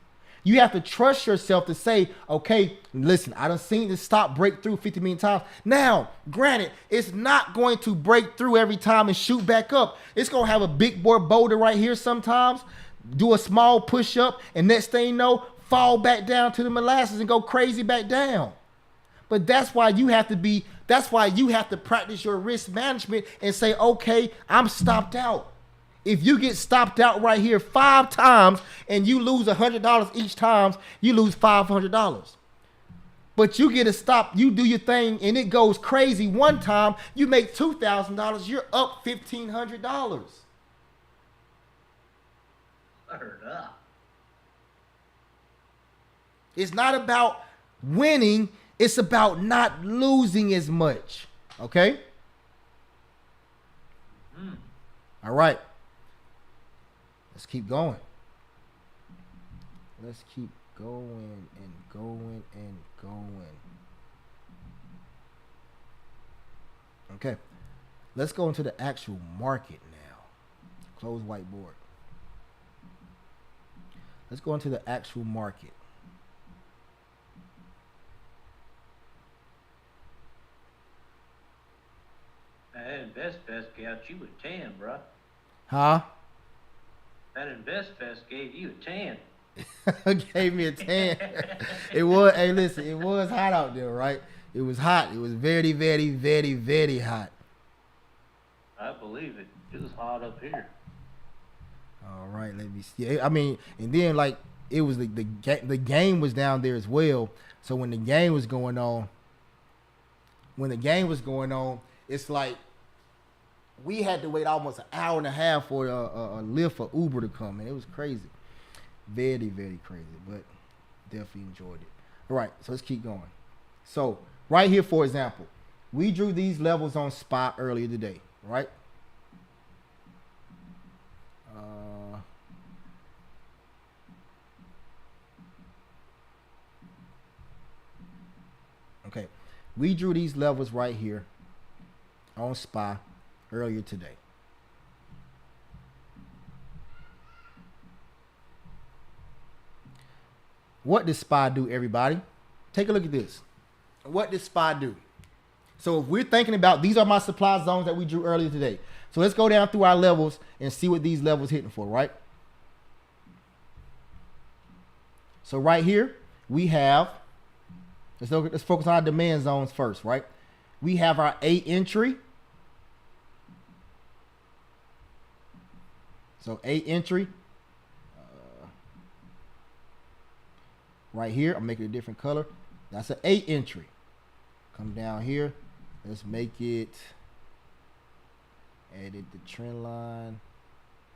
You have to trust yourself to say, okay, listen, I done seen this stop break through 50 million times. Now, granted, it's not going to break through every time and shoot back up. It's going to have a big boy boulder right here sometimes, do a small push up, and next thing you know, fall back down to the molasses and go crazy back down. But that's why you have to practice your risk management and say, okay, I'm stopped out. If you get stopped out right here 5 times and you lose $100 each time, you lose $500. But you get a stop, you do your thing, and it goes crazy. One time, you make $2,000, you're up $1,500. Fired up. It's not about winning, it's about not losing as much. Okay? All right. Let's keep going. Let's keep going and going and going. Okay. Let's go into the actual market now. Close whiteboard. Let's go into the actual market. That InvestFest got you a 10, bruh. Huh? That InvestFest gave you a 10. Gave me a 10. It was, hey, listen, it was hot out there, right? It was hot. It was very, very, very, very hot. I believe it. It was hot up here. All right, let me see. I mean, and then like it was the game was down there as well. So when the game was going on, it's like we had to wait almost an hour and a half for a Lyft or Uber to come, and it was crazy, very, very crazy. But definitely enjoyed it. All right, so let's keep going. So right here, for example, we drew these levels on spot earlier today, right? Okay, we drew these levels right here on SPY earlier today. What does SPY do, everybody? Take a look at this. What does SPY do? So if we're thinking about, these are my supply zones that we drew earlier today. So let's go down through our levels and see what these levels hitting for, right? So right here, we have, let's focus on our demand zones first, right? We have our A entry. So A entry. Right here, I'm making a different color. That's an A entry. Come down here. Let's make it, edit the trend line.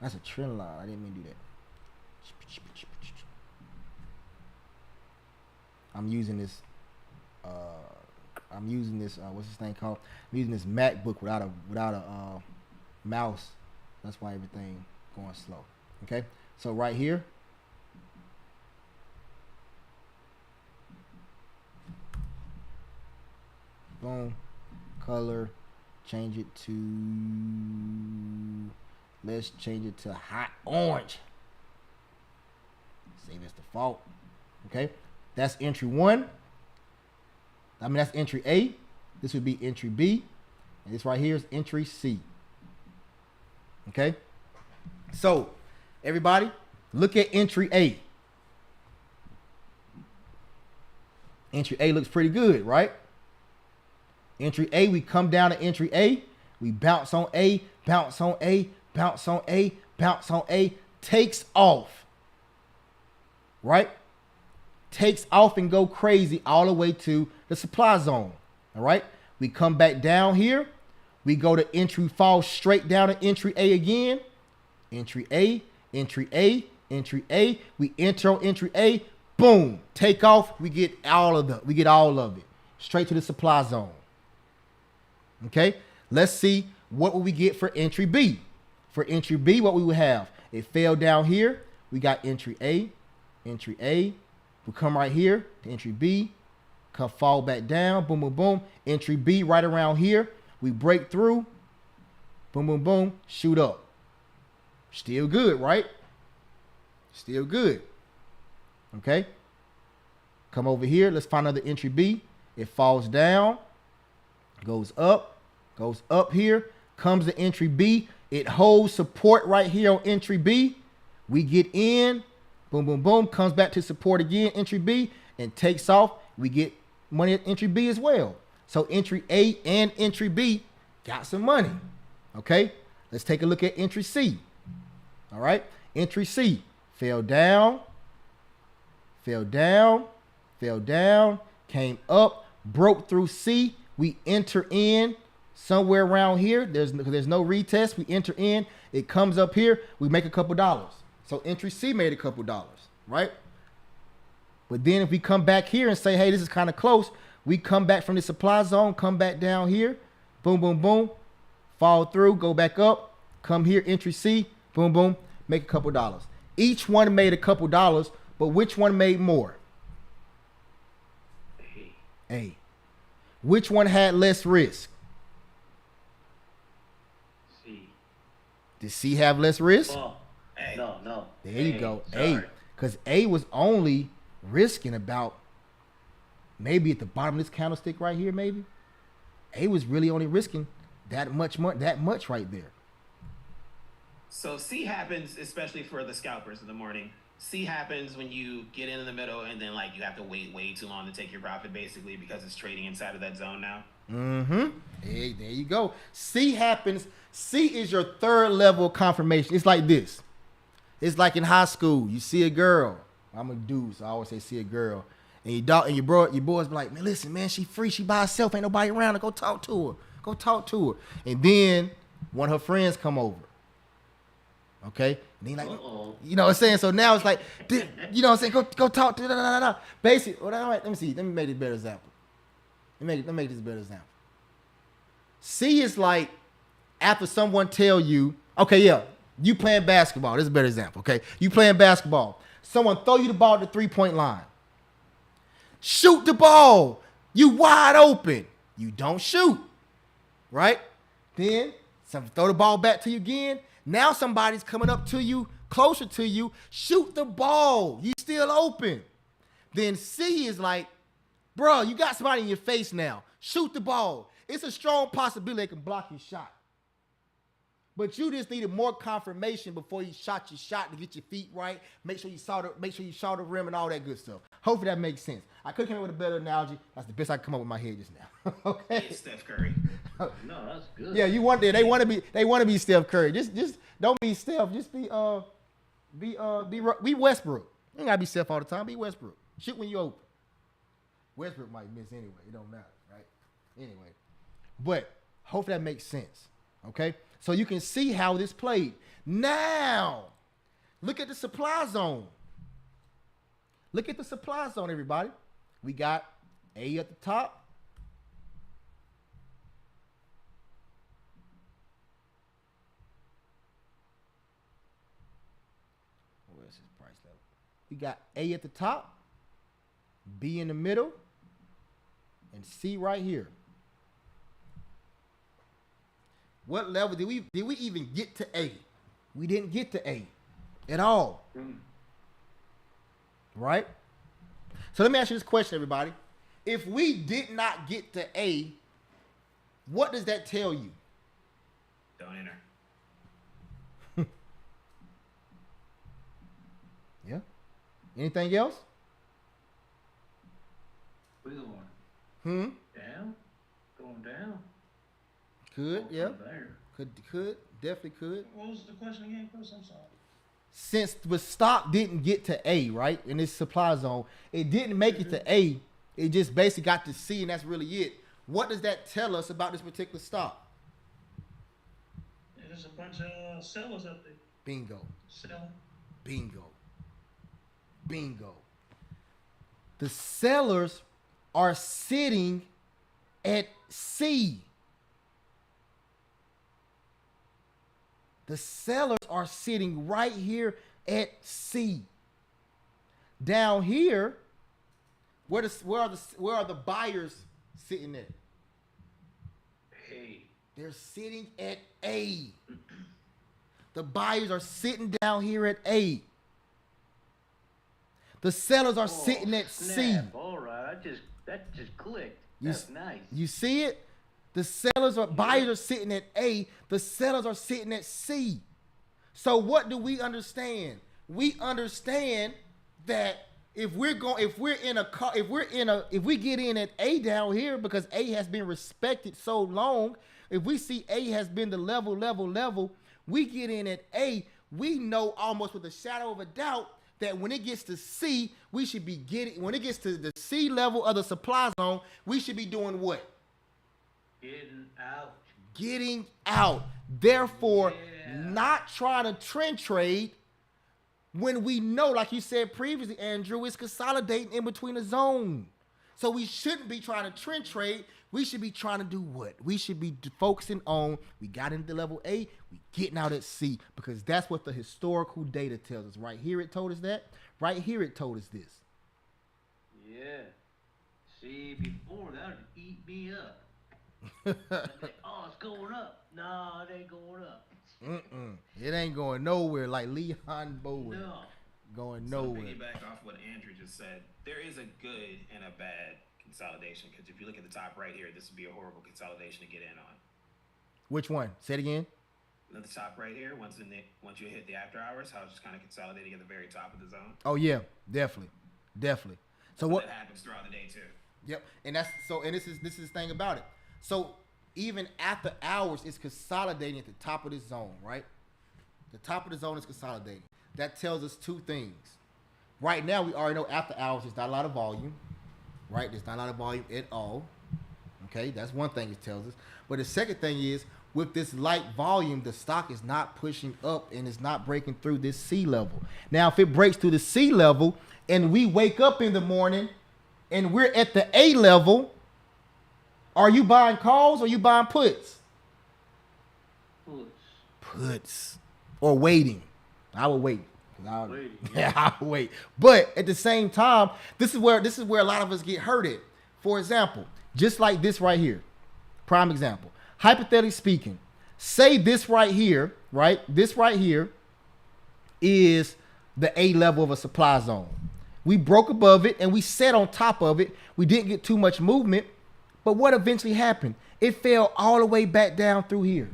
That's a trend line. I didn't mean to do that. I'm using this, what's this thing called? I'm using this MacBook without a mouse. That's why everything going slow. Okay, so right here, boom, color, change it to, let's change it to hot orange. Save as default. Okay, that's entry 1. I mean, that's entry A. This would be entry B. And this right here is entry C. Okay, so everybody, look at entry A. Entry A looks pretty good, right? Entry A, we come down to entry A, we bounce on A, bounce on A, bounce on A, bounce on A, takes off, right? Takes off and go crazy all the way to the supply zone, all right? We come back down here, we go to entry, fall straight down to entry A again, entry A, entry A, entry A, we enter on entry A, boom, take off, we get all of it, straight to the supply zone. Okay, let's see what will we get for entry B. For entry B, what we would have, it fell down here. We got entry A. We come right here to entry B, come fall back down, boom, boom, boom. Entry B right around here. We break through, boom, boom, boom, shoot up. Still good, right? Still good. Okay, come over here. Let's find another entry B. It falls down, goes up here, comes to entry B. It holds support right here on entry B. We get in, boom, boom, boom, comes back to support again, entry B, and takes off. We get money at entry B as well. So entry A and entry B got some money. Okay, let's take a look at entry C. All right, entry C fell down, came up, broke through C. We enter in somewhere around here. There's no retest. We enter in. It comes up here. We make a couple dollars. So entry C made a couple dollars, right? But then if we come back here and say, hey, this is kind of close, we come back from the supply zone, come back down here, boom, boom, boom, fall through, go back up, come here, entry C, boom, boom, make a couple dollars. Each one made a couple dollars, but which one made more? A. Which one had less risk? C. Did C have less risk? Well, no. There you go. Sorry. A. Because A was only risking about maybe at the bottom of this candlestick right here, maybe. A was really only risking that much right there. So C happens, especially for the scalpers in the morning. C happens when you get in the middle and then like you have to wait way too long to take your profit basically because it's trading inside of that zone now. Mm-hmm. Hey, there you go. C happens. C is your third level confirmation. It's like this. It's like in high school. You see a girl. I'm a dude, so I always say see a girl. And your boys be like, man, listen, man, she free. She by herself. Ain't nobody around. Go talk to her. Go talk to her. And then one of her friends come over. Okay? And he like, you know what I'm saying? So now it's like, you know what I'm saying? Go talk to her. Basically, well, let me see. Let me make this better example. Let me make this a better example. C is like after someone tell you, okay, yeah, you playing basketball. This is a better example, okay? You playing basketball. Someone throw you the ball at the 3-point line. Shoot the ball. You wide open. You don't shoot, right? Then someone throw the ball back to you again. Now somebody's coming up to you, closer to you. Shoot the ball. You still open. Then C is like, bro, you got somebody in your face now. Shoot the ball. It's a strong possibility they can block your shot. But you just needed more confirmation before you shot your shot to get your feet right. Make sure you saw the rim and all that good stuff. Hopefully that makes sense. I could come up with a better analogy. That's the best I can come up with my head just now. Okay. It's Steph Curry. No, that's good. Yeah, they want to be Steph Curry. Just don't be Steph. Just be Westbrook. You ain't gotta be Steph all the time. Be Westbrook. Shoot when you open. Westbrook might miss anyway. It don't matter, right? Anyway, but hopefully that makes sense. Okay, so you can see how this played. Now, look at the supply zone. Look at the supply zone, everybody. We got A at the top. Where's his price level? We got A at the top, B in the middle, and C right here. What level did we even get to A? We didn't get to A at all. Right? So let me ask you this question, everybody. If we did not get to A, what does that tell you? Don't enter. Yeah. Anything else? We're going. Down? Going down? Could, yeah. There. Could, definitely could. What was the question again, Chris? I'm sorry. Since the stock didn't get to A, right, in this supply zone, it didn't make it to A. It just basically got to C, and that's really it. What does that tell us about this particular stock? Yeah, there's a bunch of sellers up there. Bingo. Selling. Bingo. Bingo. The sellers are sitting at C. The sellers are sitting right here at C. Down here, where are the buyers sitting at? A. They're sitting at A. The buyers are sitting down here at A. The sellers are sitting at C. All right, that just clicked. You, That's nice. You see it? The sellers are buyers are sitting at A. The sellers are sitting at C. So what do we understand? We understand that if we get in at A down here because A has been respected so long, if we see A has been the level, we get in at A, we know almost with a shadow of a doubt that when it gets to C, we should be getting, when it gets to the C level of the supply zone, we should be doing what? Getting out. Getting out. Therefore, not trying to trend trade when we know, like you said previously, Andrew, it's consolidating in between the zone. So we shouldn't be trying to trend trade. We should be trying to do what? We should be focusing on, we got into level A, we getting out at C, because that's what the historical data tells us. Right here it told us that. Right here it told us this. Yeah. See, before that would eat me up. Like, oh, it's going up. No, it ain't going up. It ain't going nowhere like Leon Bowen. No. Going So nowhere. to piggyback off what Andrew just said, there is a good and a bad consolidation, because if you look at the top right here, this would be a horrible consolidation to get in on. Which one? Say it again. At the top right here, once you hit the after hours, how it's just kind of consolidating at the very top of the zone. Oh yeah, definitely. So what that happens throughout the day too. Yep. And that's so, and this is the thing about it. So even after hours, it's consolidating at the top of this zone, right? The top of the zone is consolidating. That tells us two things. Right now, we already know after hours, there's not a lot of volume, right? There's not a lot of volume at all. Okay, that's one thing it tells us. But the second thing is, with this light volume, the stock is not pushing up and it's not breaking through this C level. Now, if it breaks through the C level and we wake up in the morning and we're at the A level, are you buying calls or are you buying puts? Puts. Or waiting. I would wait. Yeah, I would wait. But at the same time, this is where a lot of us get hurt at. For example, just like this right here. Prime example. Hypothetically speaking, say this right here, right? This right here is the A level of a supply zone. We broke above it and we sat on top of it. We didn't get too much movement. But what eventually happened? It fell all the way back down through here.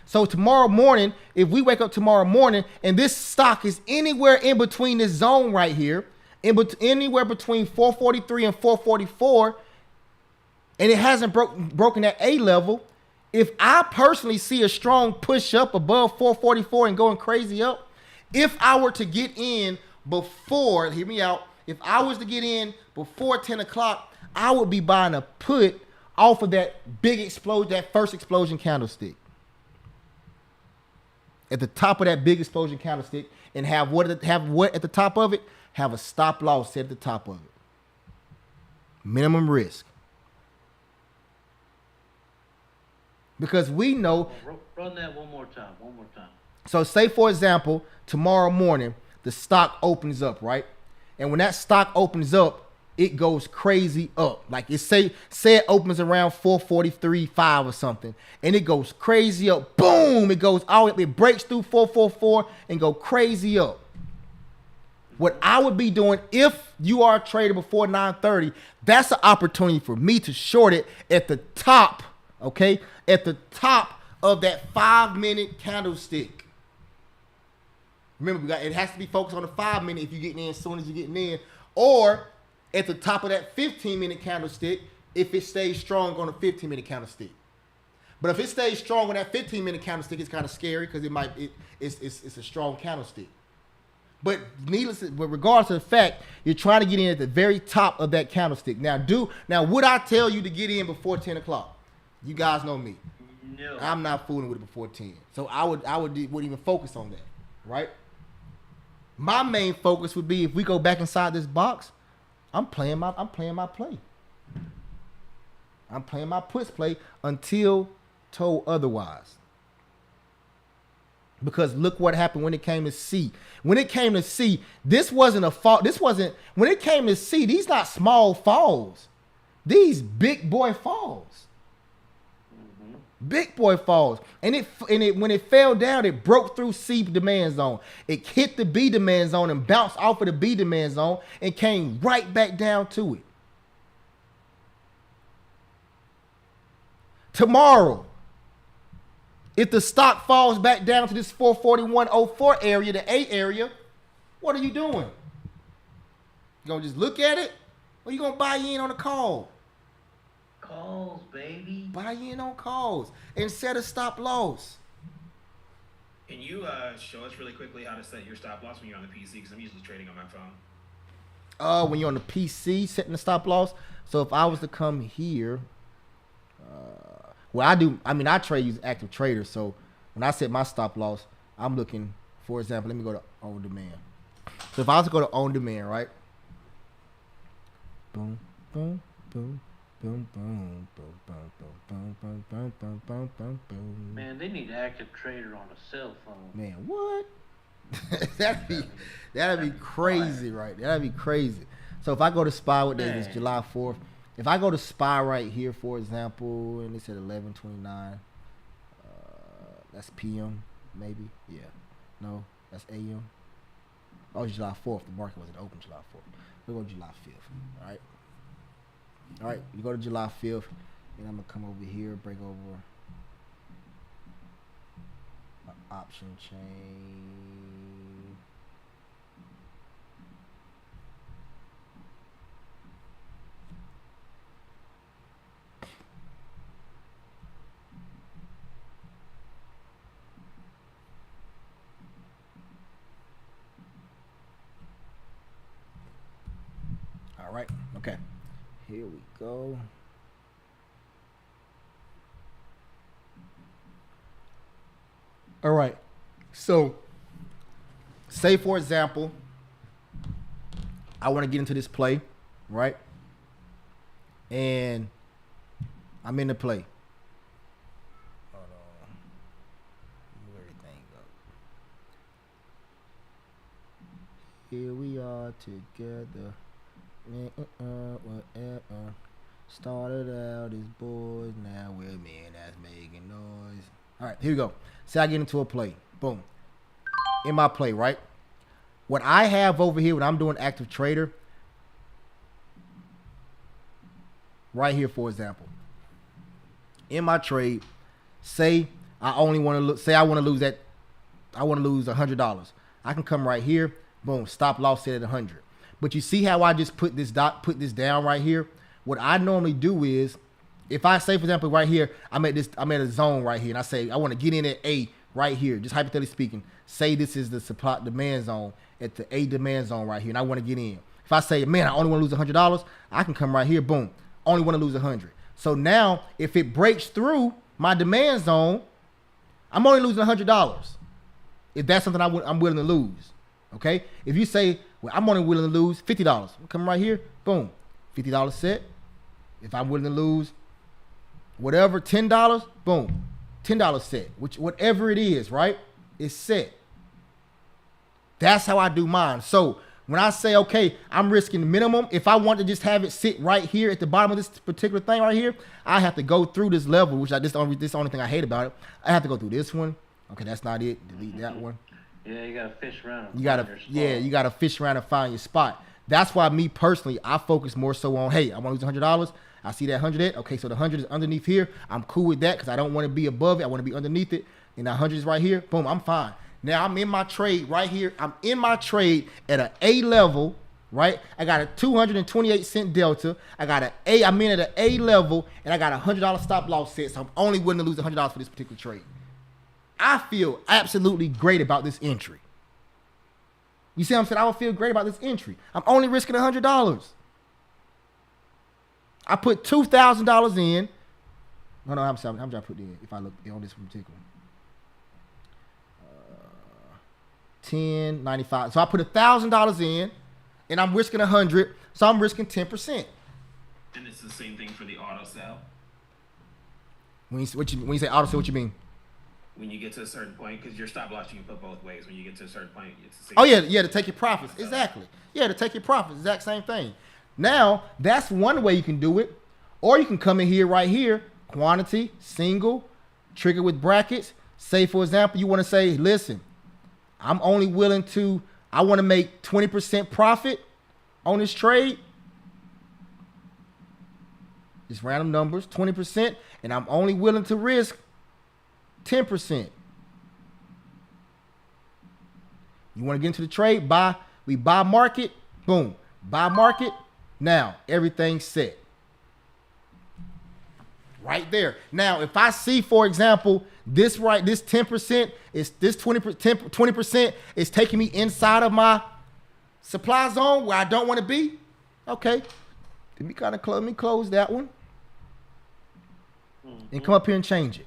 So tomorrow morning, if we wake up tomorrow morning and this stock is anywhere in between this zone right here, anywhere between 443 and 444, and it hasn't broken that A level, if I personally see a strong push up above 444 and going crazy up, if I were to get in before, hear me out, if I was to get in before 10 o'clock, I would be buying a put off of that big explosion, that first explosion candlestick. At the top of that big explosion candlestick, and have what at the top of it? Have a stop loss set at the top of it. Minimum risk. Because we know. Run that one more time. So say, for example, tomorrow morning, the stock opens up, right? And when that stock opens up, it goes crazy up. Like it say it opens around 443.5 or something, and it goes crazy up. Boom! It goes all up. It breaks through 444 and go crazy up. What I would be doing if you are a trader before 9:30, that's an opportunity for me to short it at the top. Okay, at the top of that 5-minute candlestick. Remember, it has to be focused on the 5-minute if you're getting in as soon as you're getting in, or at the top of that 15-minute candlestick if it stays strong on the 15-minute candlestick. But if it stays strong on that 15-minute candlestick, it's kind of scary because it's a strong candlestick. But regardless of the fact, you're trying to get in at the very top of that candlestick. Now, would I tell you to get in before 10 o'clock? You guys know me. No. I'm not fooling with it before 10. So I wouldn't even focus on that, right? My main focus would be if we go back inside this box, I'm playing my play. I'm playing my puts play until told otherwise. Because look what happened when it came to C. When it came to C, this wasn't a fall. When it came to C, these not small falls. These big boy falls. Big boy falls. And when it fell down, it broke through C demand zone. It hit the B demand zone and bounced off of the B demand zone and came right back down to it. Tomorrow, if the stock falls back down to this 441.04 area, the A area, what are you doing? You gonna just look at it? Or you gonna buy in on a call? Calls, baby. Buy in on calls and set a stop loss. And you show us really quickly how to set your stop loss when you're on the PC? Because I'm usually trading on my phone. When you're on the PC setting the stop loss. So if I was to come here, well, I trade using active trader. So when I set my stop loss, I'm looking, for example, let me go to on demand. So if I was to go to on demand, right? Boom, boom, boom, boom, boom, boom, boom, boom, boom, boom, boom, boom, boom, boom. Man, they need active trader on a cell phone. Man, what? that'd be crazy, right? That'd be crazy. So if I go to SPY, what day is this? July 4th. If I go to SPY right here, for example, and it's at 11:29, that's PM, maybe. Yeah. No, that's AM. Oh, it's July 4th. The market wasn't open July 4th. We'll go July 5th. All right. All right. You go to July 5th, and I'm gonna come over here, break over my option chain. All right. Okay. Here we go. All right. So, say for example, I want to get into this play, right? And I'm in the play. Hold on. Move everything up. Here we are together. Started out as boys, now we're men that's making noise. All right, here we go. Say I get into a play. Boom. In my play, right? What I have over here when I'm doing active trader, right here, for example, in my trade, say I only want to look. Say I want to lose that. I want to lose $100. I can come right here. Boom. Stop loss set at 100. But you see how I just put this down right here? What I normally do is, if I say, for example, right here, I'm at a zone right here, and I say I want to get in at A right here, just hypothetically speaking. Say this is the supply demand zone at the A demand zone right here, and I want to get in. If I say, man, I only want to lose $100, I can come right here, boom, only want to lose 100. So now, if it breaks through my demand zone, I'm only losing $100. If that's something I'm willing to lose, okay? If you say, well, I'm only willing to lose $50, come right here, boom, $50 set. If I'm willing to lose whatever, $10, boom, $10 set, whatever it is, right? It's set. That's how I do mine. So when I say, okay, I'm risking the minimum, if I want to just have it sit right here at the bottom of this particular thing right here, I have to go through this level, which this is the only thing I hate about it. I have to go through this one. Okay, that's not it. Delete that one. Yeah, you gotta fish around. You gotta fish around and find your spot. That's why me personally, I focus more so on, hey, I want to lose $100. I see that 100. Okay, so the 100 is underneath here. I'm cool with that because I don't want to be above it. I want to be underneath it. And the 100 is right here. Boom, I'm fine. Now I'm in my trade right here. I'm in my trade at an A level, right? I got a 228 cent delta. I'm in at an A level, and I got a $100 stop loss set. So I'm only willing to lose $100 for this particular trade. I feel absolutely great about this entry. You see what I'm saying? I would feel great about this entry. I'm only risking $100. I put $2,000 in. No, how much I put in if I look on this particular? 10.95. So I put $1,000 in, and I'm risking 100. So I'm risking 10%. And it's the same thing for the auto sell. When you say auto sell, what you mean? When you get to a certain point, because your stop loss you can put both ways. When you get to a certain point, it's the same. Oh yeah, to take your profits. Exactly. Yeah, to take your profits. Exact same thing. Now that's one way you can do it, or you can come in here right here, quantity, single, trigger with brackets. Say for example, you want to say, listen, I'm only willing to. I want to make 20% profit on this trade. Just random numbers, 20%, and I'm only willing to risk 10%. You want to get into the trade? We buy market, boom. Buy market, now everything's set. right there. Now, if I see, for example, this 10% is this 20% is taking me inside of my supply zone where I don't want to be. Okay, let me close that one and come up here and change it.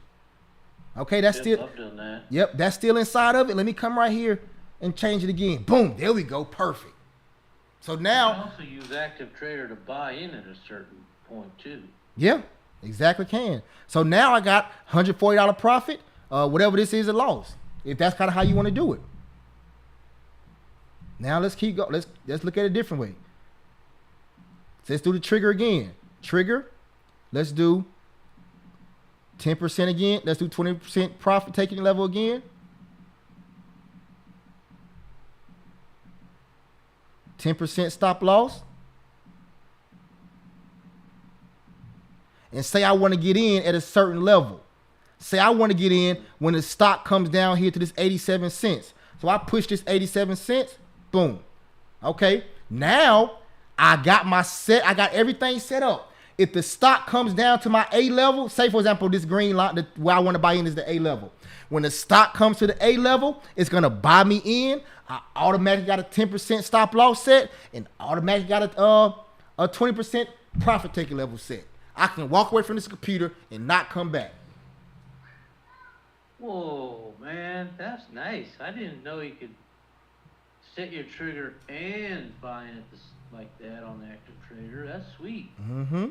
Okay, that's still. I've done that. Yep, that's still inside of it. Let me come right here and change it again. Boom, there we go, perfect. So You can now, also use Active Trader to buy in at a certain point too. yeah, exactly can. So now I got $140 profit, whatever this is, a loss. If that's kind of how you want to do it. Now let's keep going. Let's look at it a different way. Let's do the trigger again. Trigger. Let's do 10% again. Let's do 20% profit taking level again. 10% stop loss. And say I want to get in at a certain level. Say I want to get in when the stock comes down here to this 87 cents. So I push this 87 cents. Boom. Okay. Now I got everything set up. If the stock comes down to my A level, say for example, this green line where I want to buy in is the A level. When the stock comes to the A level, it's going to buy me in. I automatically got a 10% stop loss set and automatically got a 20% profit taking level set. I can walk away from this computer and not come back. Whoa, man, that's nice. I didn't know you could set your trigger and buy in like that on the Active Trader. That's sweet. Mm-hmm.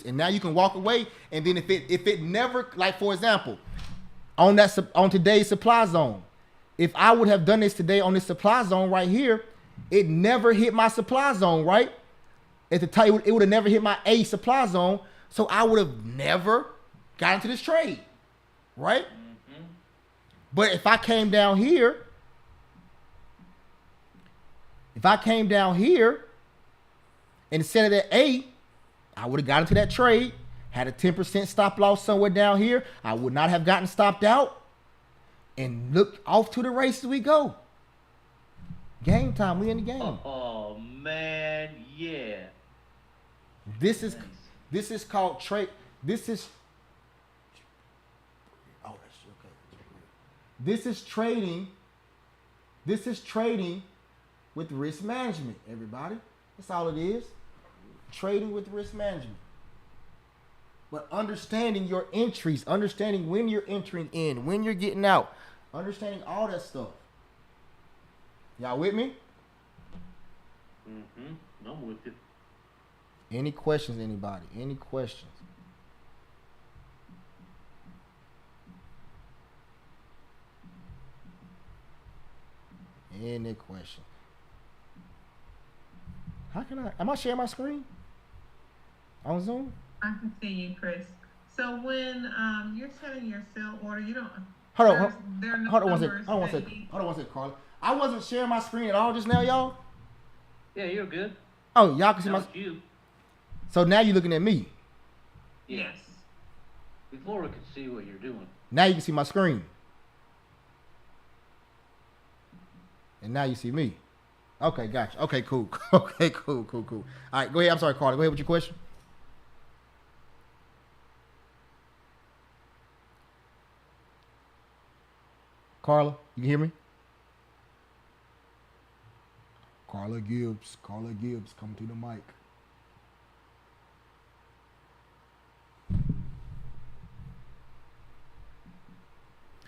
And now you can walk away, and then if it never, like for example, on today's supply zone, if I would have done this today on this supply zone right here, it never hit my supply zone, right? At the time, it would have never hit my A supply zone, so I would have never got into this trade, right? Mm-hmm. But if I came down here, and instead of that A, I would have got into that trade, had a 10% stop loss somewhere down here. I would not have gotten stopped out. And look, off to the races we go. Game time, we in the game. Oh man, yeah. This is called trade. This is trading. This is trading with risk management, everybody. That's all it is. Trading with risk management. But understanding your entries, understanding when you're entering in, when you're getting out, understanding all that stuff. Y'all with me? Mm-hmm. I'm with you. Any questions, anybody? Any questions? Any questions? Am I sharing my screen? On Zoom? I can see you, Chris. So when you're setting your sell order, you don't. Hold on one second, Carla. I wasn't sharing my screen at all just now, y'all. Yeah, you're good. Oh, y'all can see my. You. So now you're looking at me. Yes. Before we could see what you're doing. Now you can see my screen. And now you see me. Okay, gotcha. Okay, cool. Okay, cool. All right, go ahead. I'm sorry, Carla. Go ahead with your question. Carla, you can hear me? Carla Gibbs, come to the mic.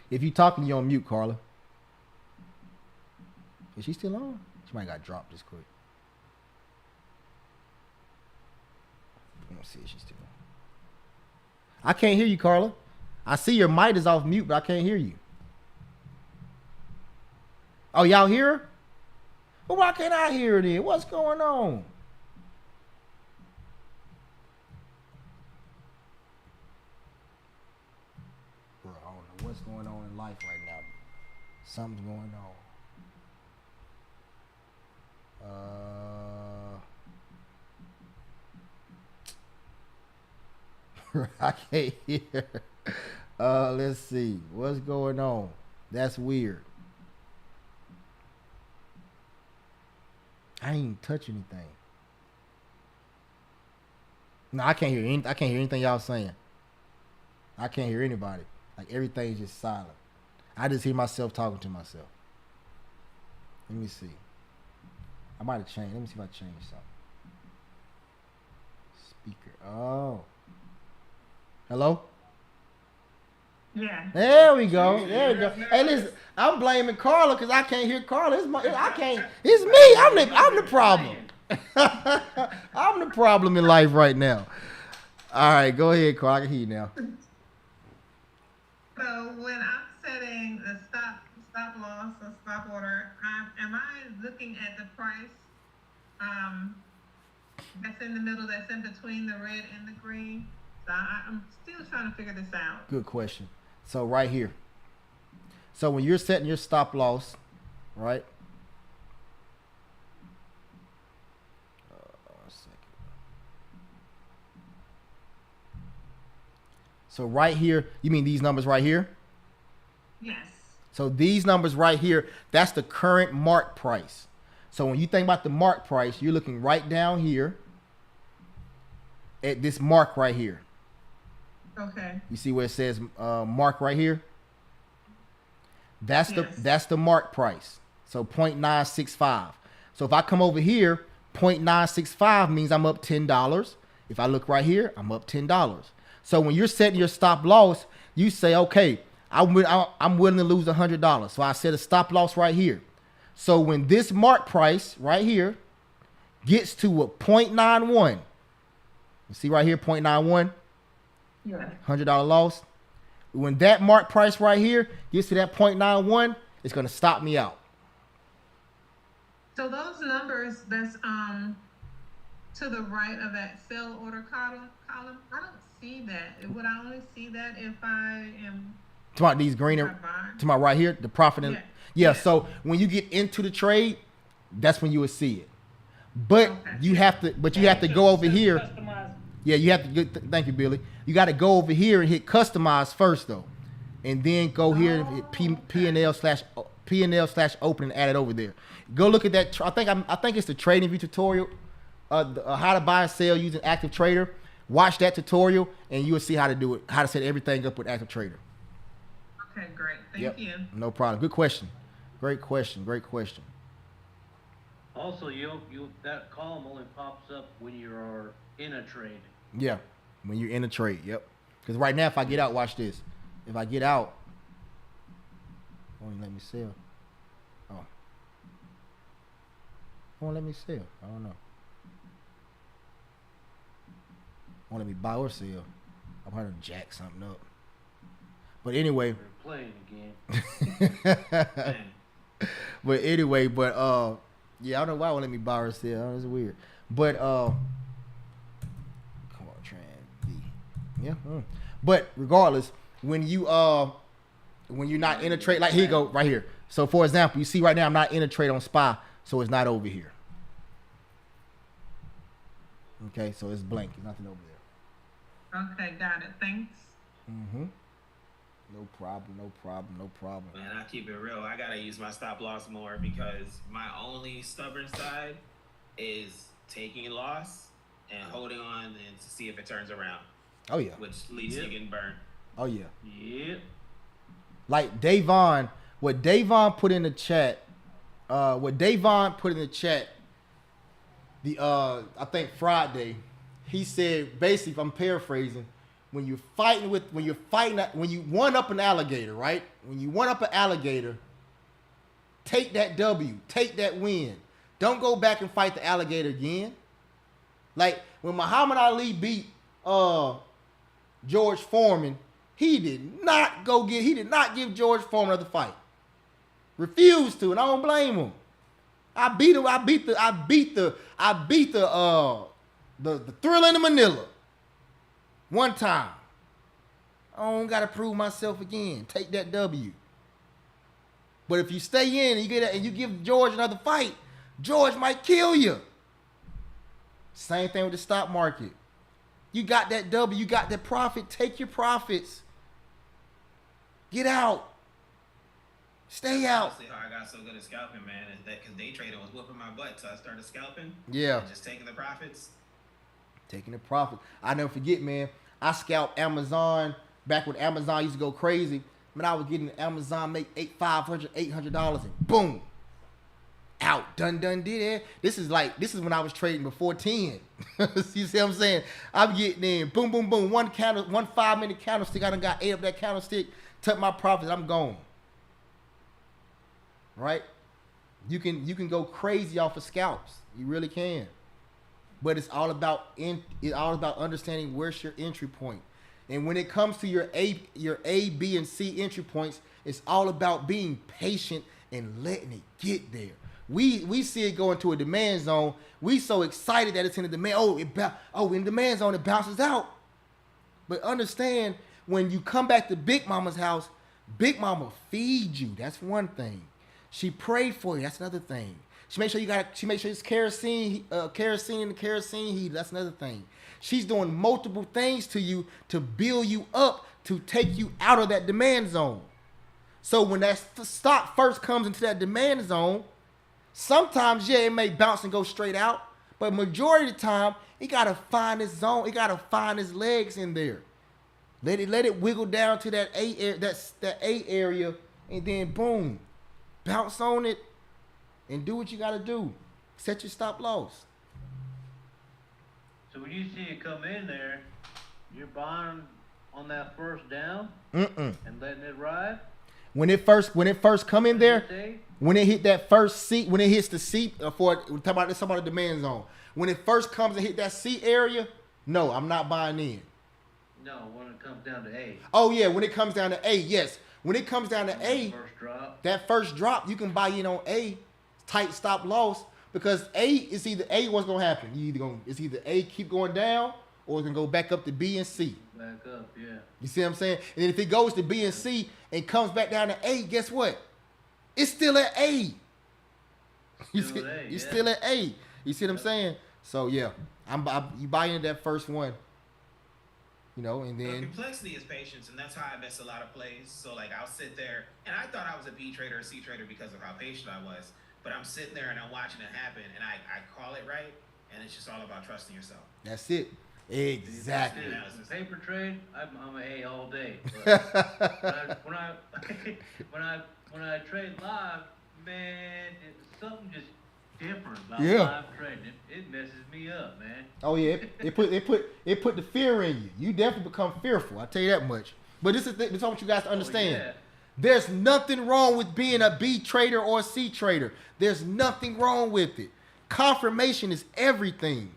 If you talking, you're on mute, Carla. Is she still on? She might got dropped just quick. Let me see if she's still on. I can't hear you, Carla. I see your mic is off mute, but I can't hear you. Oh, y'all hear her? Well, why can't I hear her then? What's going on? Bro, I don't know what's going on in life right now. Something's going on. I can't hear. Let's see. What's going on? That's weird. I ain't touch anything. No, I can't hear I can't hear anything y'all saying. I can't hear anybody. Like everything's just silent. I just hear myself talking to myself. Let me see. I might have changed. Let me see if I changed something. Speaker. Oh. Hello? Yeah. There we go. There we go. Hey, listen, I'm blaming Carla because I can't hear Carla. I can't. It's me. I'm the problem. I'm the problem in life right now. All right, go ahead, Carla. I can hear you now. So when I'm setting the stop loss or stop order, am I looking at the price that's in the middle, that's in between the red and the green? So I'm still trying to figure this out. Good question. So right here. So when you're setting your stop loss, right? A second. So right here, you mean these numbers right here? Yes. So these numbers right here, that's the current mark price. So when you think about the mark price, you're looking right down here at this mark right here. Okay. You see where it says mark right here? That's the mark price. So 0.965. So if I come over here, 0.965 means I'm up $10. If I look right here, I'm up $10. So when you're setting your stop loss, you say, okay, I'm willing to lose $100. So I set a stop loss right here. So when this mark price right here gets to a 0.91, you see right here, 0.91, Yeah. $100 loss. When that mark price right here gets to that 0.91, it's going to stop me out. So those numbers that's to the right of that sell order column, I don't see that. Would I only see that if I am To my these green, to my right here, the profit. Yeah. So when you get into the trade, that's when you would see it. But you have to go over here. Yeah, you have to get. Thank you, Billy. You got to go over here and hit customize first though, and then go here and hit P&L slash open and add it over there. Go look at that. I think it's the trading view tutorial, how to buy and sell using Active Trader. Watch that tutorial and you will see how to do it. How to set everything up with Active Trader. Okay, great. Thank you. No problem. Good question. Great question. Great question. Also, that column only pops up when you are in a trade. Yeah, when you're in a trade. Yep. Because right now, if I get out, watch this. If I get out, won't let me sell. Oh, won't let me sell. I don't know. Won't let me buy or sell. I'm trying to jack something up. But anyway. We're playing again. But anyway, yeah, I don't know why it won't let me buy or sell. It's weird. But come on, Tran V. Yeah. But regardless, when you're not in a trade, like here you go, right here. So for example, you see right now I'm not in a trade on SPY, so it's not over here. Okay, so it's blank. There's nothing over there. Okay, got it. Thanks. Mm-hmm. No problem, no problem, no problem. Man, I keep it real. I gotta use my stop loss more because my only stubborn side is taking a loss and holding on and to see if it turns around. Oh yeah. Which leads to getting burned. Oh yeah. Yep. Like Davon, what Davon put in the chat, I think Friday, he said basically, if I'm paraphrasing, when you one up an alligator, right? When you one up an alligator, take that W, take that win. Don't go back and fight the alligator again. Like when Muhammad Ali beat George Foreman, he did not give George Foreman another fight. Refused to, and I don't blame him. I beat the Thrilla in Manila. One time. I don't gotta prove myself again. Take that W. But if you stay in and you give George another fight, George might kill you. Same thing with the stock market. You got that W, you got that profit. Take your profits. Get out. Stay out. Honestly, how I got so good at scalping, man, is that because day trading was whooping my butt, so I started scalping. Yeah. And just taking the profits. Taking the profit. I never forget, man. I scalped Amazon back when Amazon used to go crazy. Man, I was getting Amazon make $500, $800, and boom, out. Done, did it. This is when I was trading before 10. You see what I'm saying? I'm getting in, boom, boom, boom. One 5-minute candlestick. I done got 8 of that candlestick. Took my profits. I'm gone. Right? You can go crazy off of scalps. You really can. But it's all about understanding where's your entry point. And when it comes to your A, B, and C entry points, it's all about being patient and letting it get there. We see it go into a demand zone. We so excited that it's in the demand. In the demand zone, it bounces out. But understand, when you come back to Big Mama's house, Big Mama feed you. That's one thing. She prayed for you. That's another thing. She make sure it's kerosene in the kerosene heat. That's another thing. She's doing multiple things to you to build you up to take you out of that demand zone. So when that stock first comes into that demand zone, sometimes, it may bounce and go straight out, but majority of the time, he gotta find his zone. He gotta find his legs in there. Let it wiggle down to that A area, and then boom, bounce on it, and do what you gotta do. Set your stop loss. So when you see it come in there, you're buying on that first down and letting it ride. When it first come in there, when it hit that first C, when it hits the C, we're talking about the demand zone. When it first comes and hit that C area, no, I'm not buying in. No, when it comes down to A. Oh yeah, when it comes down to A, yes. When it comes down to A, that first drop, you can buy in on A, tight stop loss, because it's either what's gonna happen. It's either A keep going down, or it's gonna go back up to B and C. Back up, yeah. You see what I'm saying? And then if it goes to B and C and comes back down to A, guess what? It's still at A. You're still at A. You see what I'm saying? So yeah, you buy into that first one. And then complexity is patience, and that's how I miss a lot of plays. So like I'll sit there, and I thought I was a B trader or C trader because of how patient I was. But I'm sitting there and I'm watching it happen, and I call it right, and it's just all about trusting yourself. That's it. Exactly. Paper trade, I'm a A all day. But when I trade live, man, something just different about live trading. It messes me up, man. Oh yeah, it put the fear in you. You definitely become fearful. I tell you that much. But this is what I want you guys to understand. Yeah. There's nothing wrong with being a B trader or a C trader. There's nothing wrong with it. Confirmation is everything.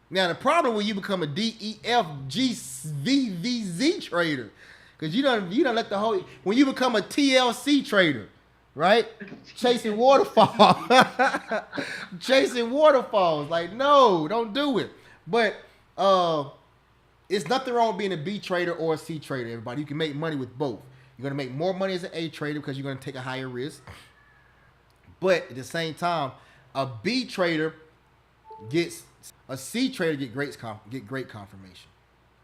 Now the problem when you become a D, E, F, G, V, V, Z trader, because you don't let the whole, when you become a TLC trader, right? Chasing waterfalls. Chasing waterfalls. Like, no, don't do it. But it's nothing wrong with being a B trader or a C trader, everybody. You can make money with both. You're going to make more money as an A trader because you're going to take a higher risk. But at the same time, a B trader a C trader get great confirmation,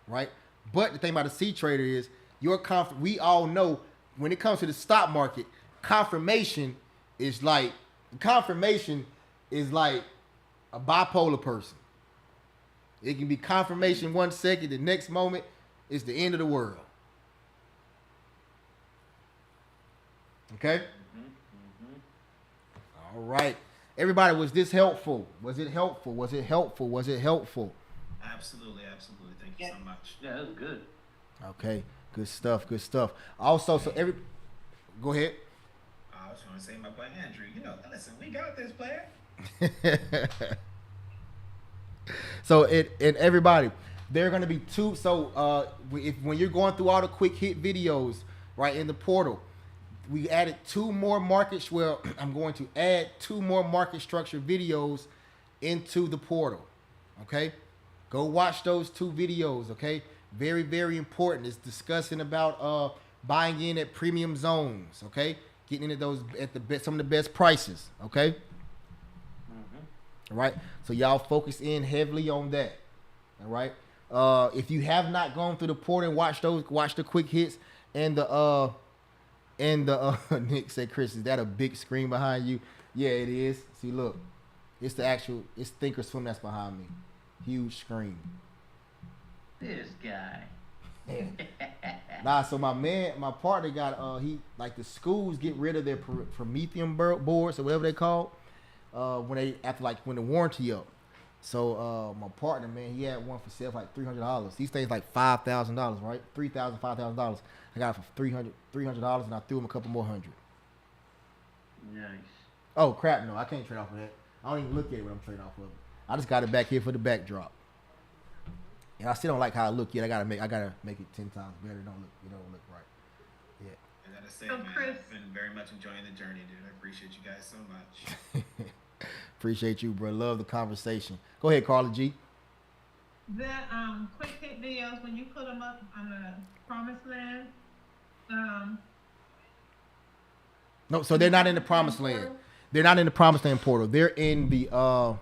right? But the thing about a C trader is we all know when it comes to the stock market, confirmation is like a bipolar person. It can be confirmation 1 second, the next moment it's the end of the world. Okay? All right. Everybody, was this helpful? Was it helpful? Was it helpful? Was it helpful? Absolutely. Thank you so much. Yeah, that was good. Okay. Good stuff. Also, go ahead. I was trying to say, my boy Andrew, listen, we got this, player. So and everybody, there are going to be two. So when you're going through all the quick hit videos, right, in the portal, we added 2 more markets. Well, I'm going to add 2 more market structure videos into the portal. Okay, go watch those 2 videos. Okay, very, very important. It's discussing about buying in at premium zones. Okay, getting into those at some of the best prices. Okay. All right, so y'all focus in heavily on that. All right, if you have not gone through the portal and watch the quick hits and the Nick said, Chris, is that a big screen behind you? Yeah, it is. See, look, it's Thinkorswim that's behind me. Huge screen. This guy. Nah, so my partner got he like the schools get rid of their Prometheum boards or whatever they call when they when the warranty up. So my partner, man, he had one for sale for like $300. These things like $5,000, right? $3,000, $5,000. I got it for $300, and I threw him a couple more hundred. Nice. Oh crap! No, I can't trade off of that. I don't even look at it when I'm trading off of it. I just got it back here for the backdrop. And I still don't like how it look yet. I gotta make it 10 times better. It don't look right. Yeah. I gotta say, So, man, Chris- I've been very much enjoying the journey, dude. I appreciate you guys so much. Appreciate you, bro. Love the conversation. Go ahead, Carla G. That quick hit videos when you put them up on the Promised Land. No, so they're not in the Promised Land. They're not in the Promised Land portal. They're in the.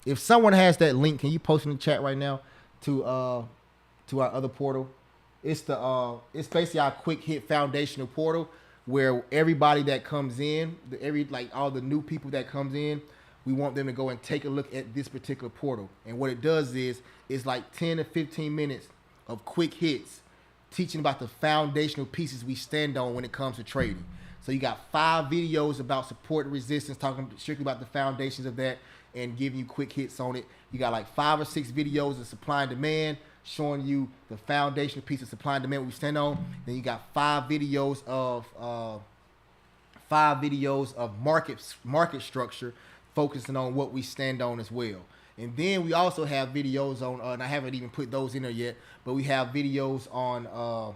If someone has that link, can you post in the chat right now to our other portal? It's it's basically our quick hit foundational portal where everybody that comes in, all the new people that comes in, we want them to go and take a look at this particular portal. And what it does is it's like 10 to 15 minutes of quick hits teaching about the foundational pieces we stand on when it comes to trading. So you got 5 videos about support and resistance, talking strictly about the foundations of that and giving you quick hits on it. You got like 5 or 6 videos of supply and demand, showing you the foundational piece of supply and demand we stand on. Then you got 5 videos of market structure, focusing on what we stand on as well. And then we also have videos on, and I haven't even put those in there yet, but we have videos on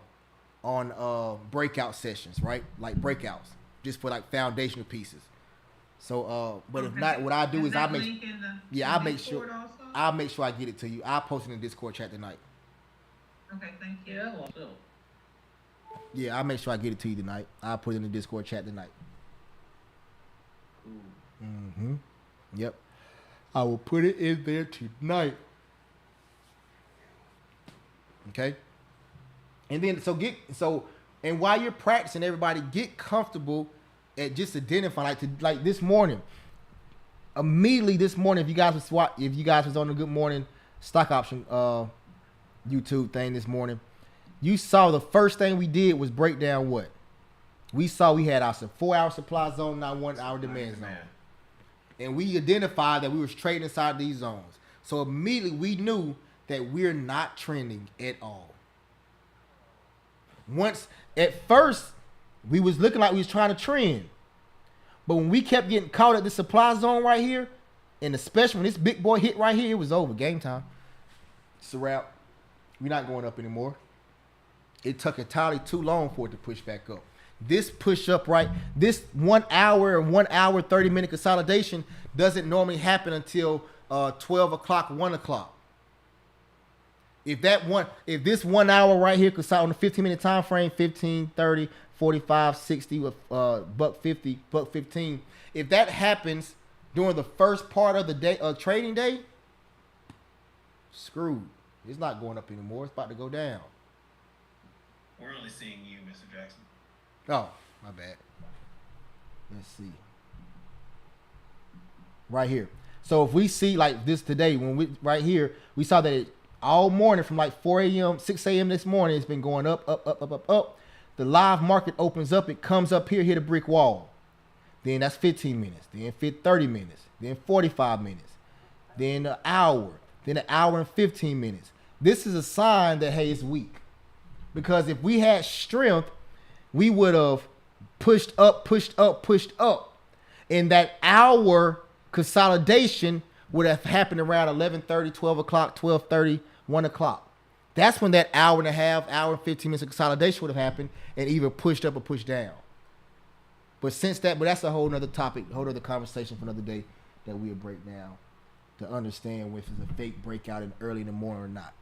breakout sessions, right? Like breakouts, just for like foundational pieces. So, but if not, what I do is I'll make sure I get it to you. I'll post it in the Discord chat tonight. Okay, thank you. Yeah, well, so. Yeah, I'll make sure I get it to you tonight. I'll put it in the Discord chat tonight. Cool. Mm-hmm. Yep. I will put it in there tonight. Okay. And then and while you're practicing, everybody get comfortable at just identifying like this morning. Immediately this morning, if you guys was on the Good Morning Stock Option YouTube thing this morning, you saw the first thing we did was break down what? We saw we had our 4-hour supply zone and our 1-hour demand zone. And we identified that we was trading inside these zones. So immediately we knew that we're not trending at all. At first, we was looking like we was trying to trend. But when we kept getting caught at the supply zone right here, and especially when this big boy hit right here, it was over. Game time. It's a wrap. We're not going up anymore. It took entirely too long for it to push back up. This push up, right? This 1 hour, 30-minute consolidation doesn't normally happen until 12 o'clock, 1 o'clock. If this 1 hour right here on the 15-minute time frame, 15, 30, 45, 60, buck 50, buck 15, if that happens during the first part of the day, trading day, screwed. It's not going up anymore. It's about to go down. We're only seeing you, Mr. Jackson. Oh, my bad. Let's see. Right here. So if we see like this today, right here, we saw that it all morning from like 4 a.m., 6 a.m. this morning, it's been going up, up, up, up, up, up. The live market opens up. It comes up here, hit a brick wall. Then that's 15 minutes. Then 30 minutes. Then 45 minutes. Then an hour. Then an hour and 15 minutes. This is a sign that, hey, it's weak. Because if we had strength, we would have pushed up, pushed up, pushed up. And that hour consolidation would have happened around 11:30, 12 o'clock, 12:30, 1 o'clock. That's when that hour and a half, hour and 15 minutes of consolidation would have happened and either pushed up or pushed down. But that's a whole nother topic, a whole nother conversation for another day that we'll break down to understand if it's a fake breakout early in the morning or not.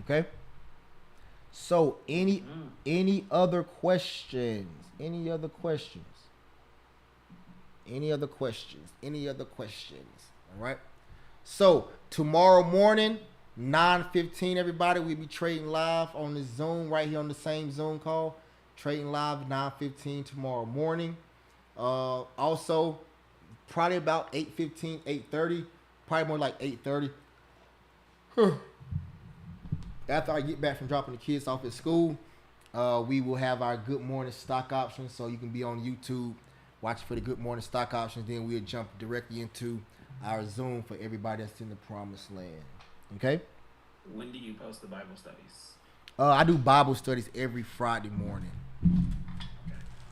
Okay? So any other questions? Any other questions? Any other questions? Any other questions? All right. So tomorrow morning, 9:15, everybody, we'll be trading live on the Zoom right here on the same Zoom call. Trading live 9:15 tomorrow morning. Also, probably about 8:15, 8:30, probably more like 8:30. After I get back from dropping the kids off at school, we will have our Good Morning stock options. So you can be on YouTube watching for the Good Morning stock options. Then we'll jump directly into our Zoom for everybody that's in the promised land. Okay? When do you post the Bible studies? I do Bible studies every Friday morning.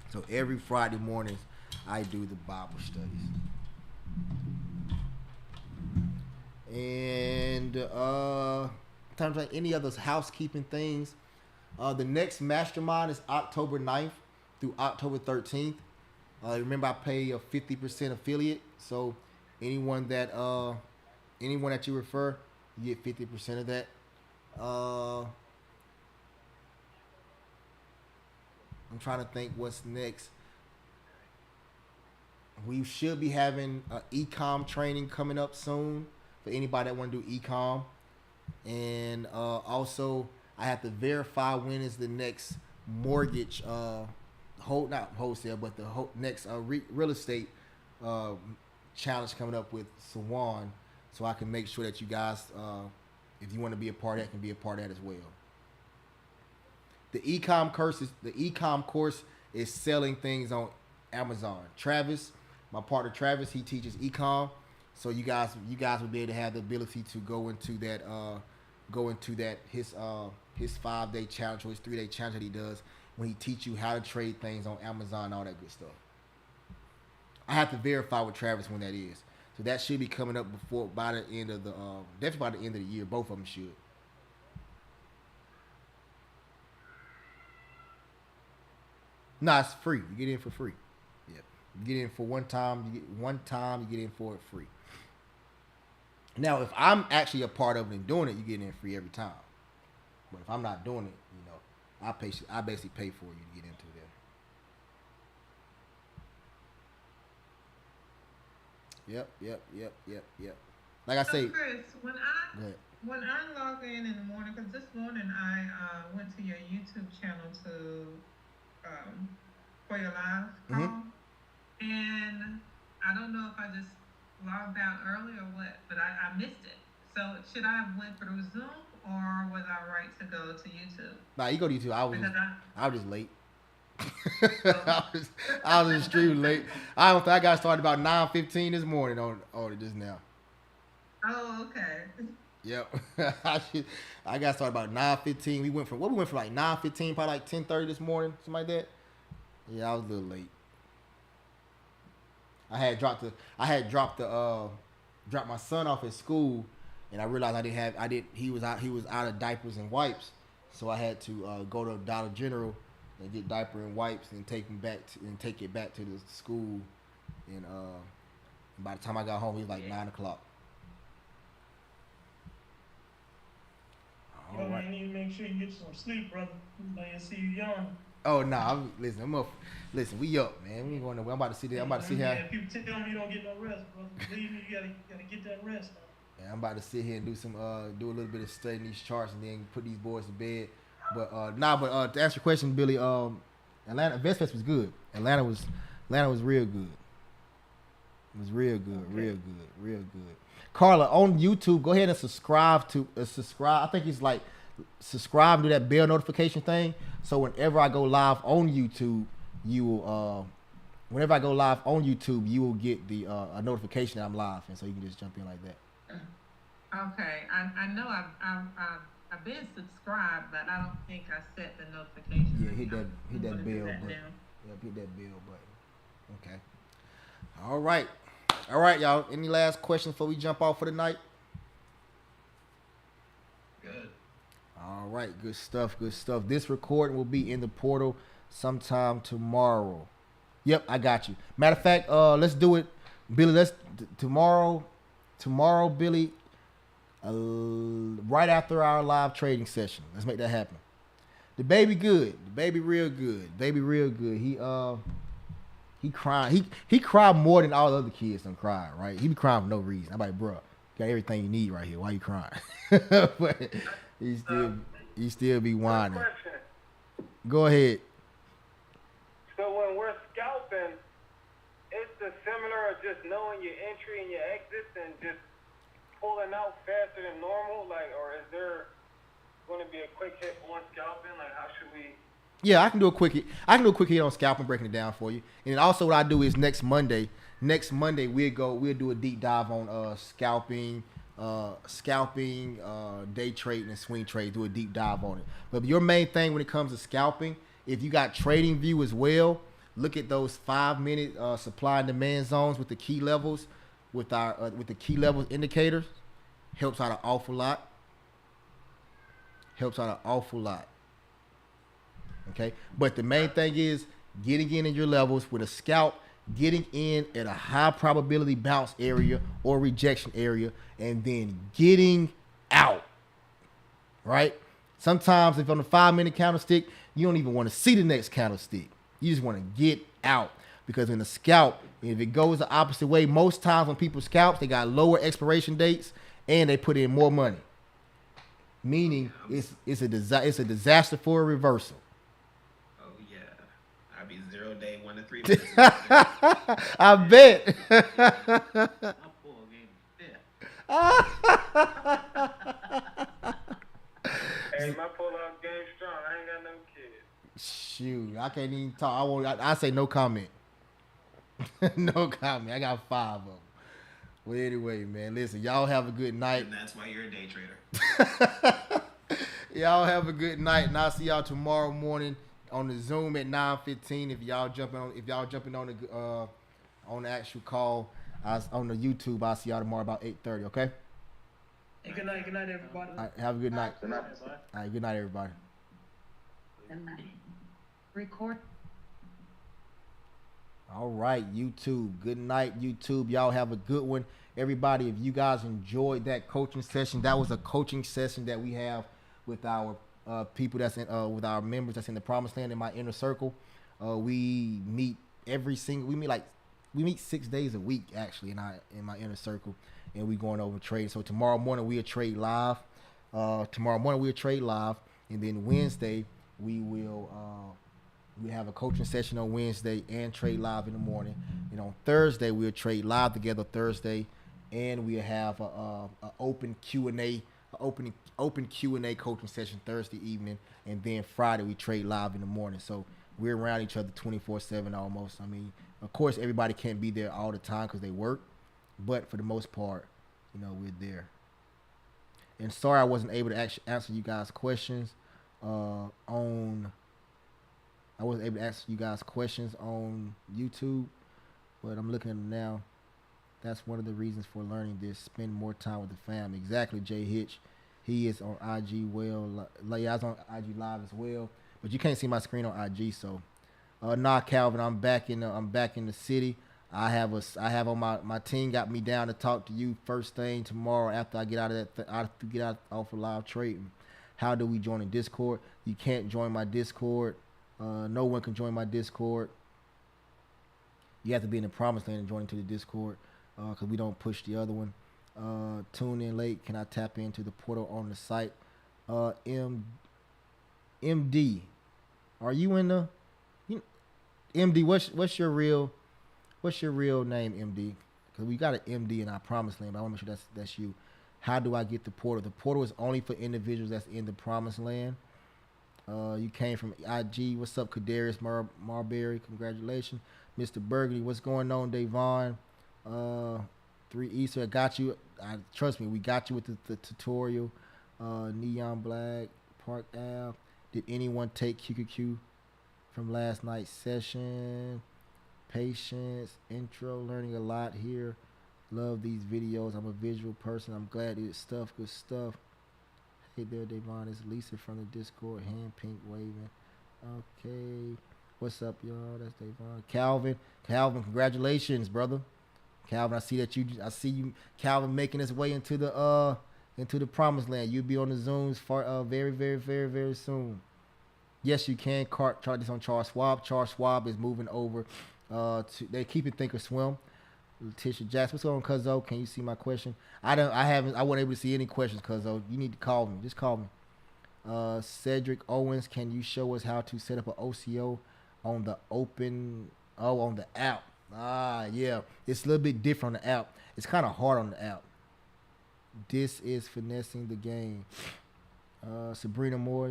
So every Friday mornings, I do the Bible studies. And in terms of any other housekeeping things, the next mastermind is October 9th through October 13th. Remember, I pay a 50% affiliate. So anyone that you refer, you get 50% of that. I'm trying to think what's next. We should be having e-com training coming up soon for anybody that want to do e-com. And also, I have to verify when is the next mortgage, not wholesale, but the next real estate challenge coming up with Sawan, so I can make sure that you guys, if you want to be a part of that, can be a part of that as well. The e-com course is selling things on Amazon. Travis, my partner Travis, he teaches e-com, so you guys will be able to have the ability to go into that his 5-day challenge or his 3-day challenge that he does when he teach you how to trade things on Amazon and all that good stuff. I have to verify with Travis when that is. So that should be coming up by the end of the definitely by the end of the year. Both of them should. No, it's free. You get in for free. Yeah, you get in for one time. You get in for it free. Now, if I'm actually a part of it and doing it, you get in free every time. But if I'm not doing it, I basically pay for you to get into it. Yep. Like I say, Chris, when I log in the morning, because this morning I went to your YouTube channel for your live call, and I don't know if I just logged out early or what, but I missed it. So should I have went through Zoom, or was I right to go to YouTube? Nah, you go to YouTube. I was just late. I was extremely late. I got started about 9:15 this morning on it just now. Oh, okay. Yep. I got started about 9:15. We went from like 9:15, probably like 10:30 this morning, something like that. Yeah, I was a little late. I had dropped my son off at school, and I realized he was out of diapers and wipes, so I had to go to Dollar General and get diaper and wipes and take it back to the school. And by the time I got home, it was like 9 o'clock. All right. You need to make sure you get some sleep, brother. I see you young. Oh no! Listen, we up, man. We ain't going nowhere. I'm about to sit there. I'm about to see how. Yeah, people tell me you don't get no rest, brother. Believe me, you gotta get that rest. Yeah, I'm about to sit here and do a little bit of studying these charts and then put these boys to bed. But to answer your question, Billy, Atlanta InvestFest was good. Atlanta was real good. It was real good, real good. Carla, on YouTube, go ahead and subscribe. I think it's like subscribe to that bell notification thing. So whenever I go live on YouTube, you will get the a notification that I'm live, and so you can just jump in like that. Okay, I know I've been subscribed, but I don't think I set the notification. Yeah, hit that bell button. Yeah, hit that bell button. Okay. All right, y'all. Any last questions before we jump off for the night? Good. All right, good stuff. This recording will be in the portal sometime tomorrow. Yep, I got you. Matter of fact, let's do it, Billy. Tomorrow, Billy. Right after our live trading session. Let's make that happen. The baby good. The baby real good. He crying. He cried more than all the other kids done cried, right? He be crying for no reason. I'm like, bro, got everything you need right here. Why you crying? But he still be whining. Go ahead. So when we're scalping, it's the similar of just knowing your entry and your exits and just pulling out faster than normal? Like, or is there going to be a quick hit on scalping? Like, how should we? Yeah, I can do a quick hit. I can do a quick hit on scalping, breaking it down for you. And then also what I do is next Monday we'll do a deep dive on scalping, day trading and swing trade. Do a deep dive on it. But your main thing when it comes to scalping, if you got Trading View as well, look at those 5-minute supply and demand zones with the key levels, with the key levels indicators. Helps out an awful lot. Okay, but the main thing is getting in your levels with a scalp, getting in at a high probability bounce area or rejection area, and then getting out. Right? Sometimes if on the 5-minute candlestick, you don't even want to see the next candlestick. You just want to get out, because in the scalp, if it goes the opposite way, most times when people scalp, they got lower expiration dates and they put in more money. Meaning it's a disaster for a reversal. Oh yeah, I'd be 0 day 1 to 3. I bet. Hey, my pull-out game strong. I ain't got no kids. Shoot, I can't even talk. I say no comment. No comment. I got 5 of them. Well, anyway, man, listen, y'all have a good night. And that's why you're a day trader. Y'all have a good night, and I'll see y'all tomorrow morning on the Zoom at 9:15. If y'all jumping on the actual call, on the YouTube, I'll see y'all tomorrow about 8:30. Okay. Hey, good night, everybody. All right, have a good night. Good night. All right, good night, everybody. Good night. Record. All right, YouTube. Good night, YouTube. Y'all have a good one. Everybody, if you guys enjoyed that coaching session, that was a coaching session that we have with our people that's in, with our members that's in the Promised Land in my inner circle. We meet we meet 6 days a week actually in my inner circle, and we going over trade. So tomorrow morning we'll trade live. And then Wednesday we have a coaching session on Wednesday and trade live in the morning. And on Thursday we'll trade live together Thursday, and we'll have a open Q&A coaching session Thursday evening, and then Friday we trade live in the morning. So we're around each other 24/7 almost. I mean, of course everybody can't be there all the time because they work, but for the most part, we're there. And sorry I wasn't able to actually answer you guys' questions on YouTube, but I'm looking at them now. That's one of the reasons for learning this. Spend more time with the fam. Exactly, Jay Hitch. He is on IG well. I was on IG live as well, but you can't see my screen on IG. So, Calvin, I'm back in the city. I have on my team got me down to talk to you first thing tomorrow after I get out of that off of live trading. How do we join the Discord? You can't join my Discord. No one can join my Discord. You have to be in the Promised Land and join into the Discord, because we don't push the other one. Tune in late. Can I tap into the portal on the site? MD, are you in the MD? What's your real name, MD? Because we got an MD in our Promised Land, but I want to make sure that's you. How do I get the portal? The portal is only for individuals that's in the Promised Land. You came from IG. What's up, Kadarius Marbury? Congratulations. Mr. Burgundy, what's going on, Davon? 3 Easter, I got you. Trust me, we got you with the tutorial. Neon Black, Park Ave. Did anyone take QQQ from last night's session? Patience, intro, learning a lot here. Love these videos. I'm a visual person. I'm glad it's good stuff. Hey there, Davon. It's Lisa from the Discord. Hand pink waving. Okay. What's up, y'all? That's Davon. Calvin, congratulations, brother. Calvin, I see you, Calvin, making his way into the Promised Land. You'll be on the Zooms for very, very, very, very soon. Yes, you can chart this on Charles Schwab. Charles Schwab is moving over they keep it Thinkorswim. Letitia Jackson, what's going on, Cuzzo? Can you see my question? I wasn't able to see any questions, Cuzzo. You need to call me. Just call me. Cedric Owens, can you show us how to set up an OCO on the on the app? Yeah. It's a little bit different on the app. It's kind of hard on the app. This is finessing the game. Sabrina Moore,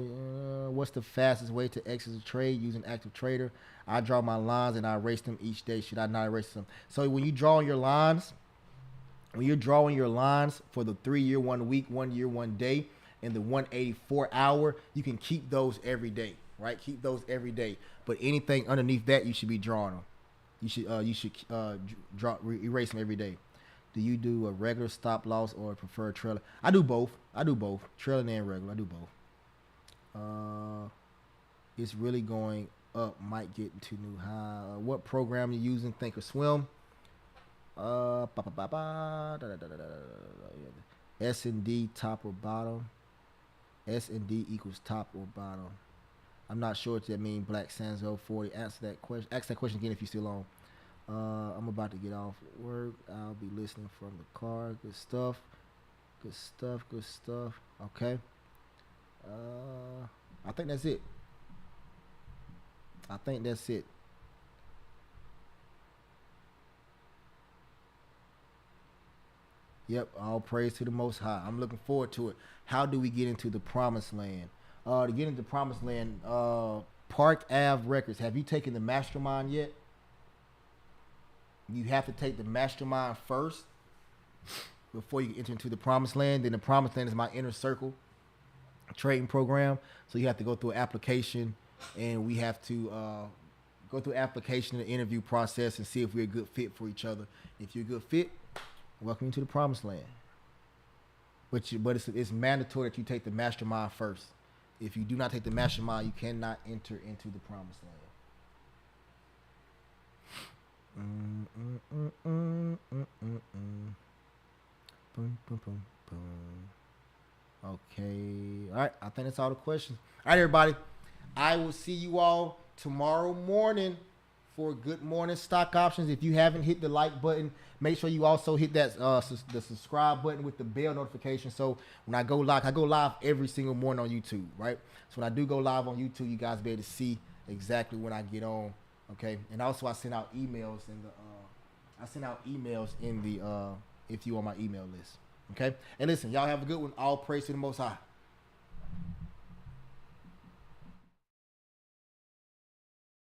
what's the fastest way to exit a trade using Active Trader? I draw my lines and I erase them each day. Should I not erase them? So when you draw your lines, when you're drawing your lines for the 3 year, 1 week, 1 year, 1 day, and the 184 hour, you can keep those every day, right? Keep those every day. But anything underneath that, you should be drawing them. You should erase them every day. Do you do a regular stop loss or prefer trailer? I do both. Trailer and regular. I do both. It's really going up. Might get to new high. What program you using? Thinkorswim. S&D top or bottom. S&D equals top or bottom. I'm not sure what that means. Black Sanzo 40. Ask that question again if you're still on. I'm about to get off work. I'll be listening from the car. Good stuff. Okay. I think that's it. Yep, all praise to the Most High. I'm looking forward to it. How do we get into the Promised Land? To get into the Promised Land, Park Ave Records. Have you taken the Mastermind yet? You have to take the Mastermind first before you can enter into the Promised Land. Then the Promised Land is my inner circle trading program. So you have to go through an application, and we have to go through application and interview process and see if we're a good fit for each other. If you're a good fit, welcome you to the Promised Land. But it's mandatory that you take the Mastermind first. If you do not take the Mastermind, you cannot enter into the Promised Land. Okay. All right. I think that's all the questions. All right, everybody. I will see you all tomorrow morning for Good Morning Stock Options. If you haven't hit the like button, make sure you also hit that the subscribe button with the bell notification. So when I go live every single morning on YouTube, right? So when I do go live on YouTube, you guys be able to see exactly when I get on. Okay, and also I send out emails in the if you on my email list. Okay, and listen, y'all have a good one. All praise to the Most High.